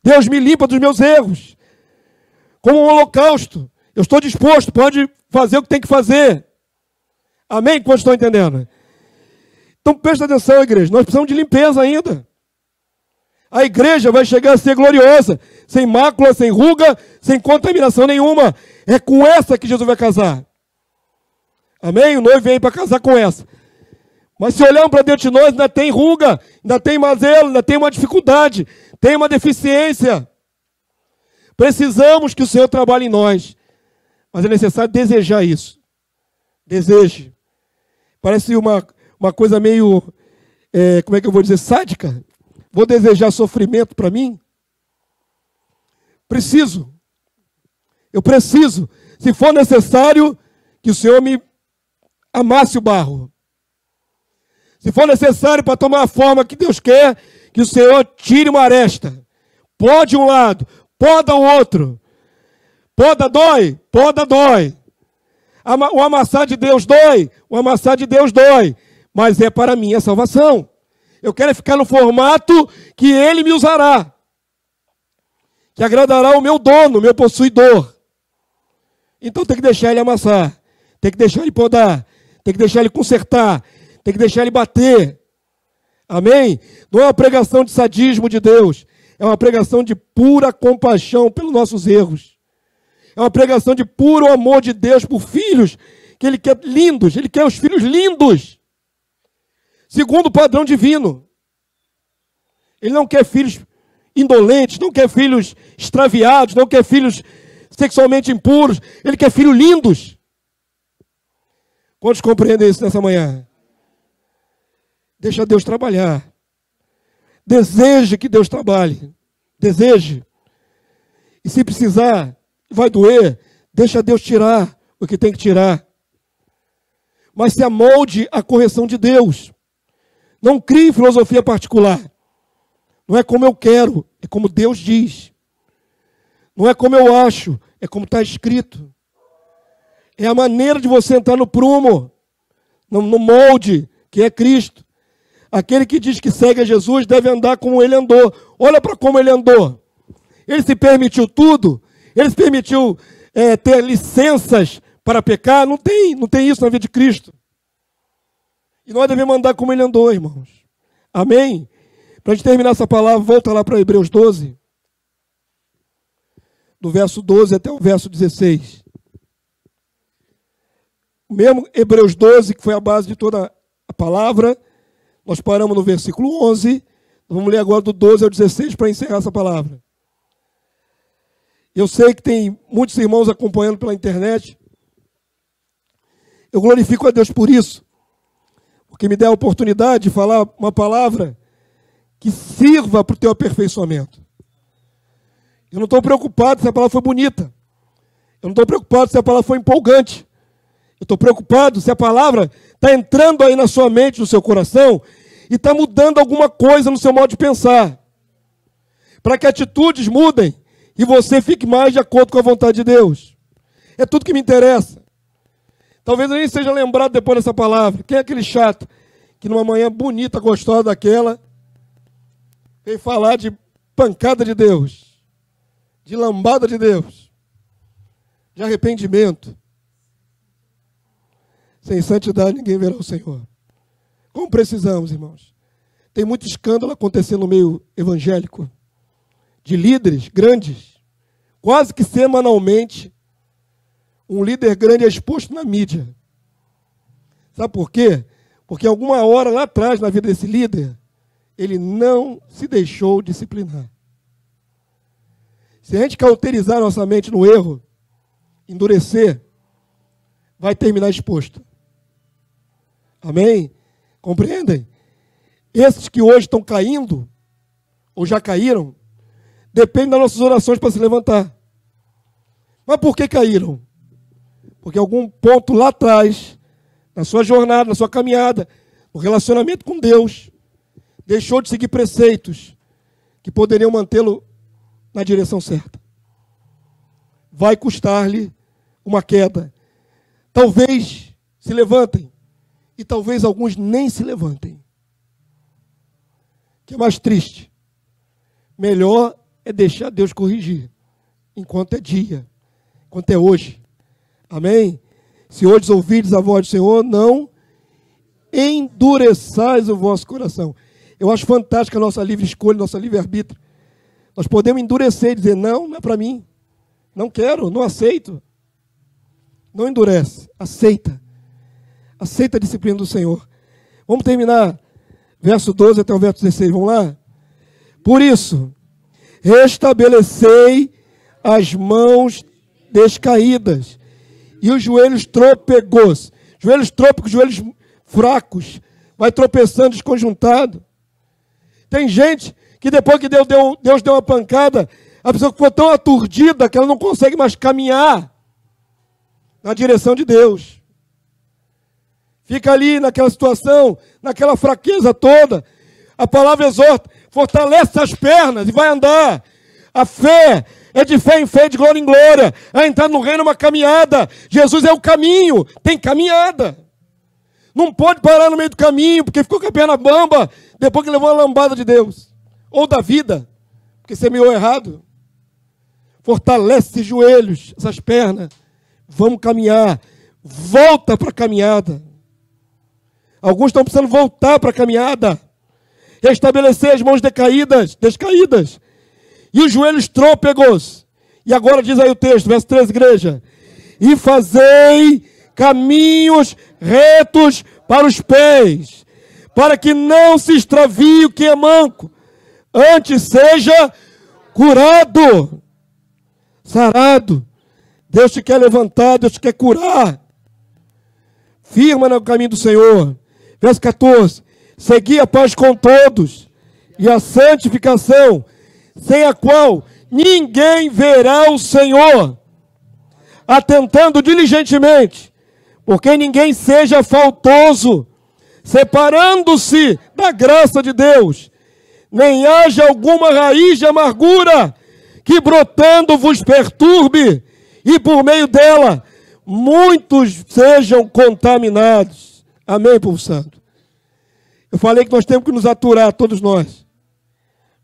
Deus me limpa dos meus erros. Como um holocausto. Eu estou disposto, pode fazer o que tem que fazer. Amém? Quantos estão entendendo? Então presta atenção, igreja. Nós precisamos de limpeza ainda. A igreja vai chegar a ser gloriosa, sem mácula, sem ruga, sem contaminação nenhuma. É com essa que Jesus vai casar. Amém? O noivo vem para casar com essa. Mas se olharmos para dentro de nós, ainda tem ruga, ainda tem mazelo, ainda tem uma dificuldade, tem uma deficiência. Precisamos que o Senhor trabalhe em nós. Mas é necessário desejar isso. Deseje. Parece uma coisa meio, como é que eu vou dizer, sádica. Vou desejar sofrimento para mim? Preciso. Eu preciso. Se for necessário, que o Senhor me amasse o barro. Se for necessário para tomar a forma que Deus quer, que o Senhor tire uma aresta. Pode um lado, poda o outro. Poda dói, poda dói. O amassar de Deus dói, o amassar de Deus dói. Mas é para minha salvação. Eu quero ficar no formato que Ele me usará. Que agradará o meu dono, o meu possuidor. Então tem que deixar Ele amassar. Tem que deixar Ele podar. Tem que deixar Ele consertar. Tem que deixar Ele bater. Amém? Não é uma pregação de sadismo de Deus. É uma pregação de pura compaixão pelos nossos erros. É uma pregação de puro amor de Deus por filhos que Ele quer lindos. Ele quer os filhos lindos. Segundo o padrão divino. Ele não quer filhos indolentes, não quer filhos extraviados, não quer filhos sexualmente impuros. Ele quer filhos lindos. Quantos compreendem isso nessa manhã? Deixa Deus trabalhar. Deseje que Deus trabalhe. Deseje. E se precisar, vai doer, deixa Deus tirar o que tem que tirar. Mas se amolde a correção de Deus. Não crie filosofia particular. Não é como eu quero, é como Deus diz. Não é como eu acho, é como está escrito. É a maneira de você entrar no prumo, no molde, que é Cristo. Aquele que diz que segue a Jesus deve andar como Ele andou. Olha para como Ele andou. Ele se permitiu tudo. Ele se permitiu ter licenças para pecar. Não tem isso na vida de Cristo. E nós devemos andar como Ele andou, irmãos. Amém? Para a gente terminar essa palavra, volta lá para Hebreus 12. Do verso 12 até o verso 16. O mesmo Hebreus 12, que foi a base de toda a palavra. Nós paramos no versículo 11. Vamos ler agora do 12 ao 16 para encerrar essa palavra. Eu sei que tem muitos irmãos acompanhando pela internet. Eu glorifico a Deus por isso. Porque me dá a oportunidade de falar uma palavra que sirva para o teu aperfeiçoamento. Eu não estou preocupado se a palavra foi bonita. Eu não estou preocupado se a palavra foi empolgante. Eu estou preocupado se a palavra está entrando aí na sua mente, no seu coração, e está mudando alguma coisa no seu modo de pensar. Para que atitudes mudem e você fique mais de acordo com a vontade de Deus. É tudo que me interessa. Talvez eu nem seja lembrado depois dessa palavra. Quem é aquele chato que numa manhã bonita, gostosa daquela, veio falar de pancada de Deus, de lambada de Deus, de arrependimento? Sem santidade ninguém verá o Senhor. Como precisamos, irmãos. Tem muito escândalo acontecendo no meio evangélico, de líderes grandes, quase que semanalmente, um líder grande é exposto na mídia. Sabe por quê? Porque alguma hora lá atrás, na vida desse líder, ele não se deixou disciplinar. Se a gente cauterizar nossa mente no erro, endurecer, vai terminar exposto. Amém? Compreendem? Esses que hoje estão caindo, ou já caíram, dependem das nossas orações para se levantar. Mas por que caíram? Porque algum ponto lá atrás, na sua jornada, na sua caminhada, no relacionamento com Deus, deixou de seguir preceitos que poderiam mantê-lo na direção certa. Vai custar-lhe uma queda. Talvez se levantem, e talvez alguns nem se levantem. O que é mais triste? Melhor é deixar Deus corrigir, enquanto é dia, enquanto é hoje. Amém? Se hoje ouvirdes a voz do Senhor, não endureçais o vosso coração. Eu acho fantástica a nossa livre escolha, nossa livre-arbítrio. Nós podemos endurecer e dizer, não é para mim. Não quero, não aceito. Não endurece, aceita. Aceita a disciplina do Senhor. Vamos terminar, verso 12 até o verso 16, vamos lá? Por isso, restabelecei as mãos descaídas e os joelhos trôpegos. Joelhos trôpegos, joelhos fracos. Vai tropeçando, desconjuntado. Tem gente que depois que Deus deu uma pancada, a pessoa ficou tão aturdida que ela não consegue mais caminhar na direção de Deus. Fica ali naquela situação, naquela fraqueza toda. A palavra exorta, fortalece as pernas e vai andar. A fé é de fé em fé, de glória em glória. A entrar no reino é uma caminhada. Jesus é o caminho, tem caminhada. Não pode parar no meio do caminho, porque ficou com a perna bamba, depois que levou a lambada de Deus. Ou da vida, porque semeou errado. Fortalece os joelhos, essas pernas. Vamos caminhar. Volta para a caminhada. Alguns estão precisando voltar para a caminhada. Restabelecer as mãos descaídas. E os joelhos trôpegos. E agora diz aí o texto, verso 13, igreja. E fazei caminhos retos para os pés, para que não se extravie o que é manco, antes seja curado, sarado. Deus te quer levantar, Deus te quer curar. Firma no caminho do Senhor. Verso 14. Segui a paz com todos e a santificação, sem a qual ninguém verá o Senhor, atentando diligentemente, porque ninguém seja faltoso, separando-se da graça de Deus, nem haja alguma raiz de amargura que brotando vos perturbe, e por meio dela muitos sejam contaminados. Amém, povo santo? Eu falei que nós temos que nos aturar, todos nós.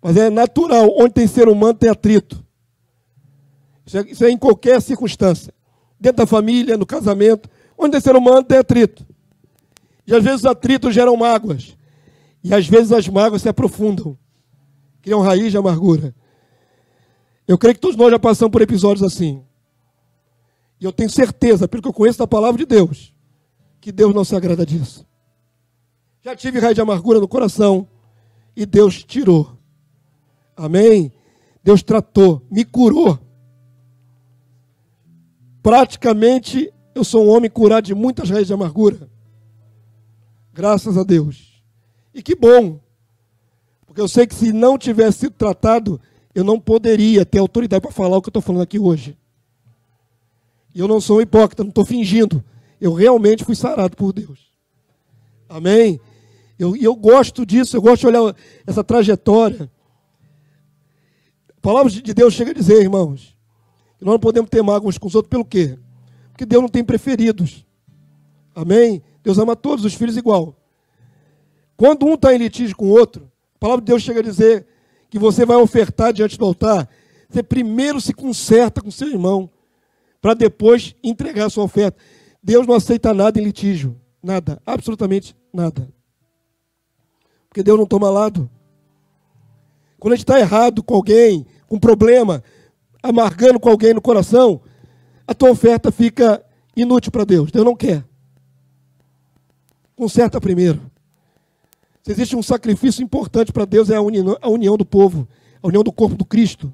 Mas é natural, onde tem ser humano tem atrito. Isso é em qualquer circunstância. Dentro da família, no casamento, onde tem ser humano tem atrito. E às vezes os atritos geram mágoas. E às vezes as mágoas se aprofundam. Criam raiz de amargura. Eu creio que todos nós já passamos por episódios assim. E eu tenho certeza, pelo que eu conheço da palavra de Deus, que Deus não se agrada disso. Já tive raiz de amargura no coração e Deus tirou. Amém? Deus tratou, me curou. Praticamente, eu sou um homem curado de muitas raízes de amargura. Graças a Deus. E que bom. Porque eu sei que se não tivesse sido tratado, eu não poderia ter autoridade para falar o que eu estou falando aqui hoje. E eu não sou um hipócrita, não estou fingindo. Eu realmente fui sarado por Deus. Amém? Eu gosto disso, eu gosto de olhar essa trajetória. A palavra de Deus chega a dizer, irmãos, que nós não podemos ter mágoa uns com os outros, pelo quê? Porque Deus não tem preferidos. Amém? Deus ama todos os filhos igual. Quando um está em litígio com o outro, a palavra de Deus chega a dizer que você vai ofertar diante do altar, você primeiro se conserta com seu irmão, para depois entregar a sua oferta. Deus não aceita nada em litígio. Nada, absolutamente nada. Porque Deus não toma lado. Quando a gente está errado com alguém, com problema, amargando com alguém no coração, a tua oferta fica inútil para Deus. Deus não quer. Conserta primeiro. Se existe um sacrifício importante para Deus, é a união do povo, a união do corpo do Cristo.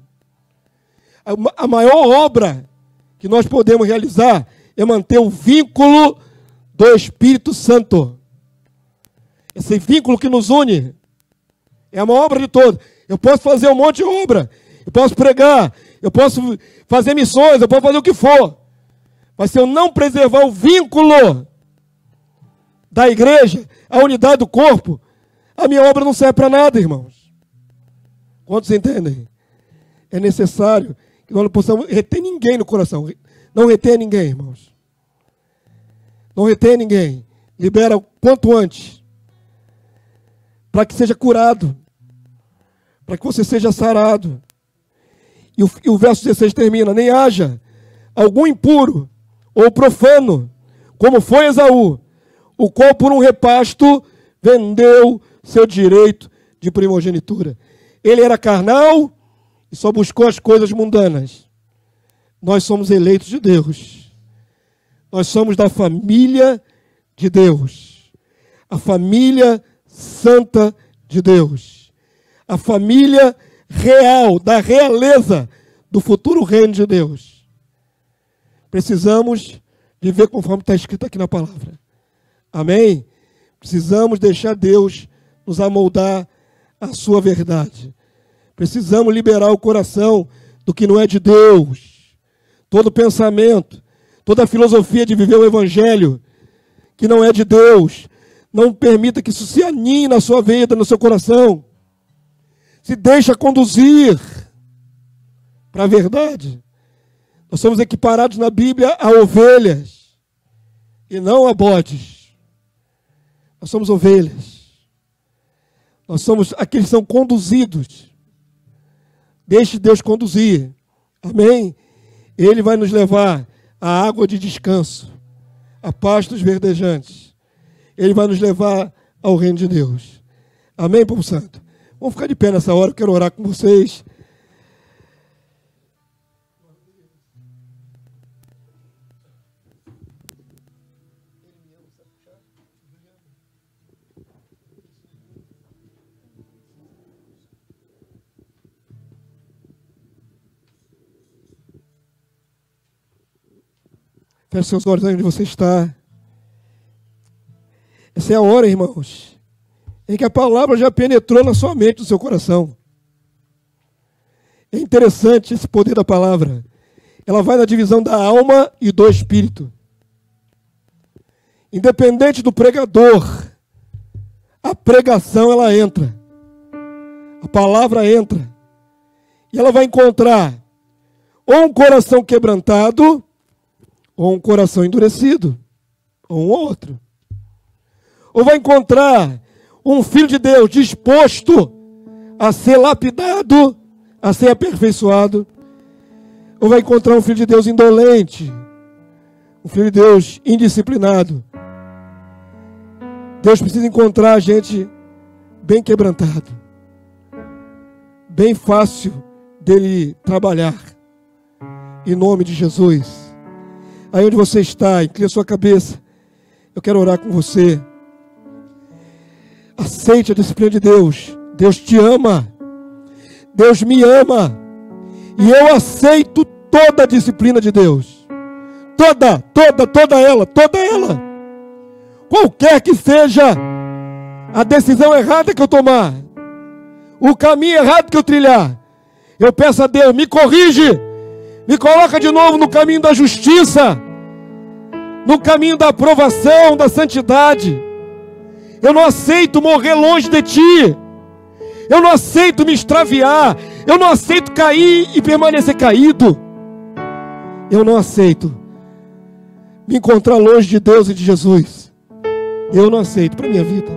A maior obra que nós podemos realizar é manter o vínculo do Espírito Santo. Esse vínculo que nos une é a maior obra de todas. Eu posso fazer um monte de obra, eu posso pregar, eu posso fazer missões, eu posso fazer o que for. Mas se eu não preservar o vínculo da igreja, a unidade do corpo, a minha obra não serve para nada, irmãos. Quantos entendem? É necessário que nós não possamos reter ninguém no coração. Não reter ninguém, irmãos. Não reter ninguém. Libera o quanto antes. Para que seja curado. Para que você seja sarado. E o verso 16 termina: nem haja algum impuro ou profano, como foi Esaú, o qual por um repasto vendeu seu direito de primogenitura. Ele era carnal e só buscou as coisas mundanas. Nós somos eleitos de Deus. Nós somos da família de Deus. A família santa de Deus. A família real, da realeza do futuro reino de Deus. Precisamos viver conforme está escrito aqui na palavra. Amém? Precisamos deixar Deus nos amoldar a sua verdade. Precisamos liberar o coração do que não é de Deus. Todo pensamento, toda filosofia de viver o evangelho que não é de Deus, não permita que isso se aninhe na sua vida, no seu coração. Se deixa conduzir para a verdade. Nós somos equiparados na Bíblia a ovelhas e não a bodes. Nós somos ovelhas. Nós somos aqueles que são conduzidos. Deixe Deus conduzir. Amém? Ele vai nos levar à água de descanso, a pastos verdejantes. Ele vai nos levar ao reino de Deus. Amém, povo santo? Vamos ficar de pé nessa hora, eu quero orar com vocês. Feche seus olhos aí onde você está. Essa é a hora, irmãos, em que a palavra já penetrou na sua mente, no seu coração. É interessante esse poder da palavra. Ela vai na divisão da alma e do espírito. Independente do pregador, a pregação ela entra. A palavra entra. E ela vai encontrar ou um coração quebrantado, ou um coração endurecido, ou um outro. Ou vai encontrar um filho de Deus disposto a ser lapidado, a ser aperfeiçoado. Ou vai encontrar um filho de Deus indolente, um filho de Deus indisciplinado. Deus precisa encontrar a gente bem quebrantado, bem fácil dele trabalhar, em nome de Jesus. Aí onde você está, inclina a sua cabeça. Eu quero orar com você. Aceite a disciplina de Deus. Deus te ama. Deus me ama. E eu aceito toda a disciplina de Deus. Toda ela. Qualquer que seja a decisão errada que eu tomar, o caminho errado que eu trilhar, Eu peço a Deus, me corrige, me coloca de novo no caminho da justiça, no caminho da aprovação, da santidade. Eu não aceito morrer longe de Ti. Eu não aceito me extraviar. Eu não aceito cair e permanecer caído. Eu não aceito me encontrar longe de Deus e de Jesus. Eu não aceito para a minha vida.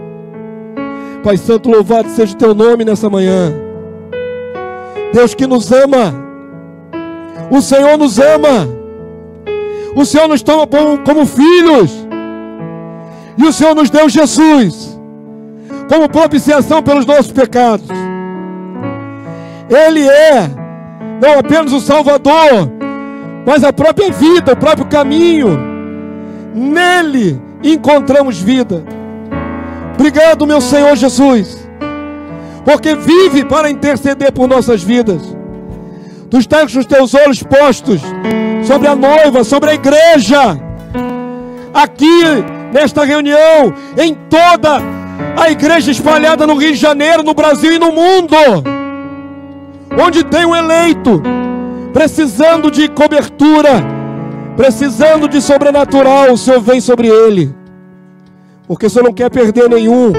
Pai Santo, louvado seja o Teu nome nessa manhã. Deus que nos ama. O Senhor nos ama. O Senhor nos toma como filhos. E o Senhor nos deu Jesus como propiciação pelos nossos pecados. Ele é não apenas o Salvador, mas a própria vida, o próprio caminho. Nele encontramos vida. Obrigado, meu Senhor Jesus, porque vive para interceder por nossas vidas. Tu estás com os teus olhos postos sobre a noiva, sobre a igreja, aqui nesta reunião, em toda a igreja espalhada no Rio de Janeiro, no Brasil e no mundo, onde tem um eleito precisando de cobertura, precisando de sobrenatural. O Senhor vem sobre ele, porque o Senhor não quer perder nenhum.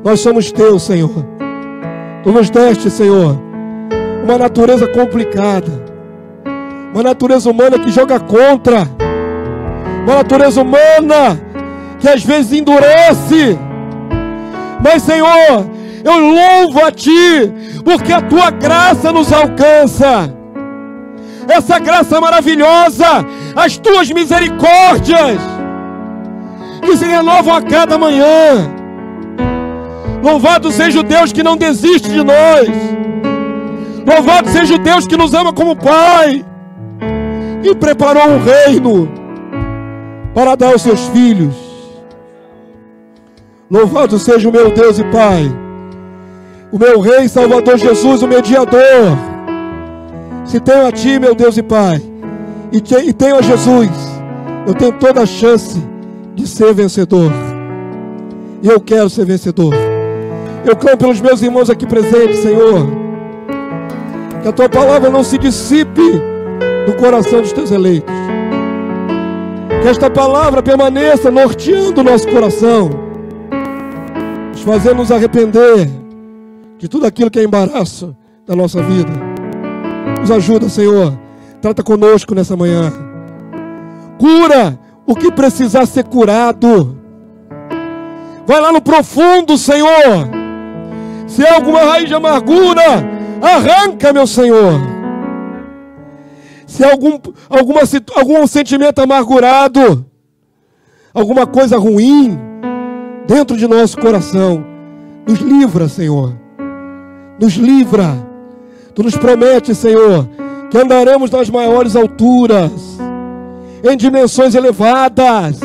Nós somos teus, Senhor. Tu nos deste, Senhor, uma natureza complicada, uma natureza humana que joga contra, uma natureza humana que às vezes endurece. Mas, Senhor, eu louvo a Ti, porque a Tua graça nos alcança. Essa graça maravilhosa, as Tuas misericórdias, que se renovam a cada manhã. Louvado seja o Deus que não desiste de nós. Louvado seja o Deus que nos ama como Pai, e preparou um reino para dar aos seus filhos. Louvado seja o meu Deus e Pai, o meu Rei Salvador Jesus, o mediador. Se tenho a Ti, meu Deus e Pai, e tenho a Jesus, eu tenho toda a chance de ser vencedor. E eu quero ser vencedor. Eu clamo pelos meus irmãos aqui presentes, Senhor, que a Tua palavra não se dissipe do coração dos Teus eleitos. Que esta palavra permaneça norteando o nosso coração, nos fazendo nos arrepender de tudo aquilo que é embaraço da nossa vida. Nos ajuda, Senhor. Trata conosco nessa manhã. Cura o que precisar ser curado. Vai lá no profundo, Senhor. Se há alguma raiz de amargura, arranca, meu Senhor. Se há algum sentimento amargurado, alguma coisa ruim dentro de nosso coração, nos livra, Senhor. Nos livra. Tu nos prometes, Senhor, que andaremos nas maiores alturas, em dimensões elevadas.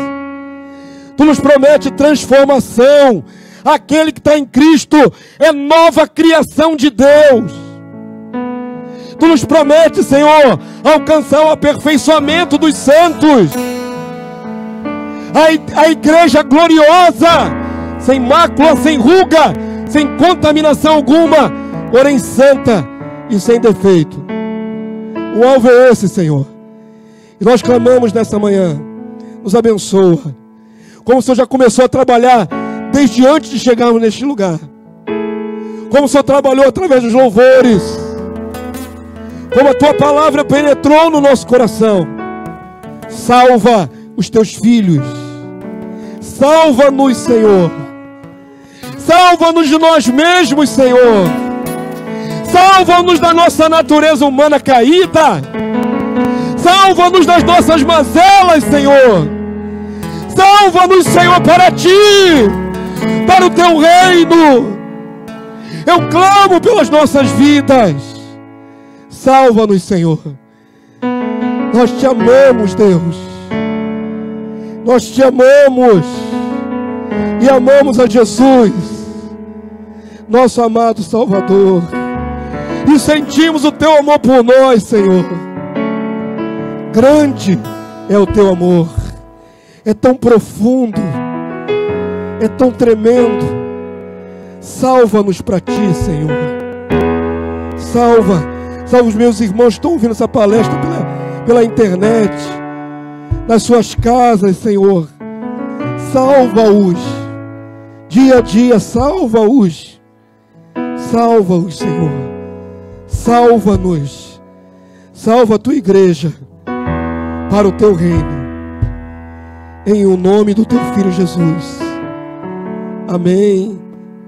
Tu nos promete transformação. Aquele que está em Cristo é nova criação de Deus. Tu nos promete, Senhor, alcançar o aperfeiçoamento dos santos. A igreja gloriosa, sem mácula, sem ruga, sem contaminação alguma, porém santa e sem defeito. O alvo é esse, Senhor. E nós clamamos nessa manhã. Nos abençoa. Como o Senhor já começou a trabalhar desde antes de chegarmos neste lugar. Como o Senhor trabalhou através dos louvores. Como a Tua palavra penetrou no nosso coração. Salva os Teus filhos. Salva-nos, Senhor. Salva-nos de nós mesmos, Senhor. Salva-nos da nossa natureza humana caída. Salva-nos das nossas mazelas, Senhor. Salva-nos, Senhor, para Ti, para o Teu reino. Eu clamo pelas nossas vidas. Salva-nos, Senhor. Nós Te amamos, Deus. Nós Te amamos. E amamos a Jesus, nosso amado Salvador. E sentimos o Teu amor por nós, Senhor. Grande é o Teu amor. É tão profundo. É tão tremendo. Salva-nos para Ti, Senhor. Salva os meus irmãos que estão ouvindo essa palestra pela internet, nas suas casas, Senhor. Salva-os, dia a dia, salva-os, Senhor. Salva-nos, salva a tua igreja para o teu reino, em o nome do teu Filho Jesus. Amém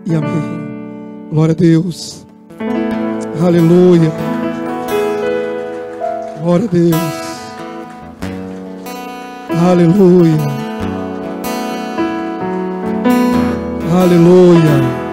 e amém. Glória a Deus. Aleluia. Glória a Deus. Aleluia. Aleluia.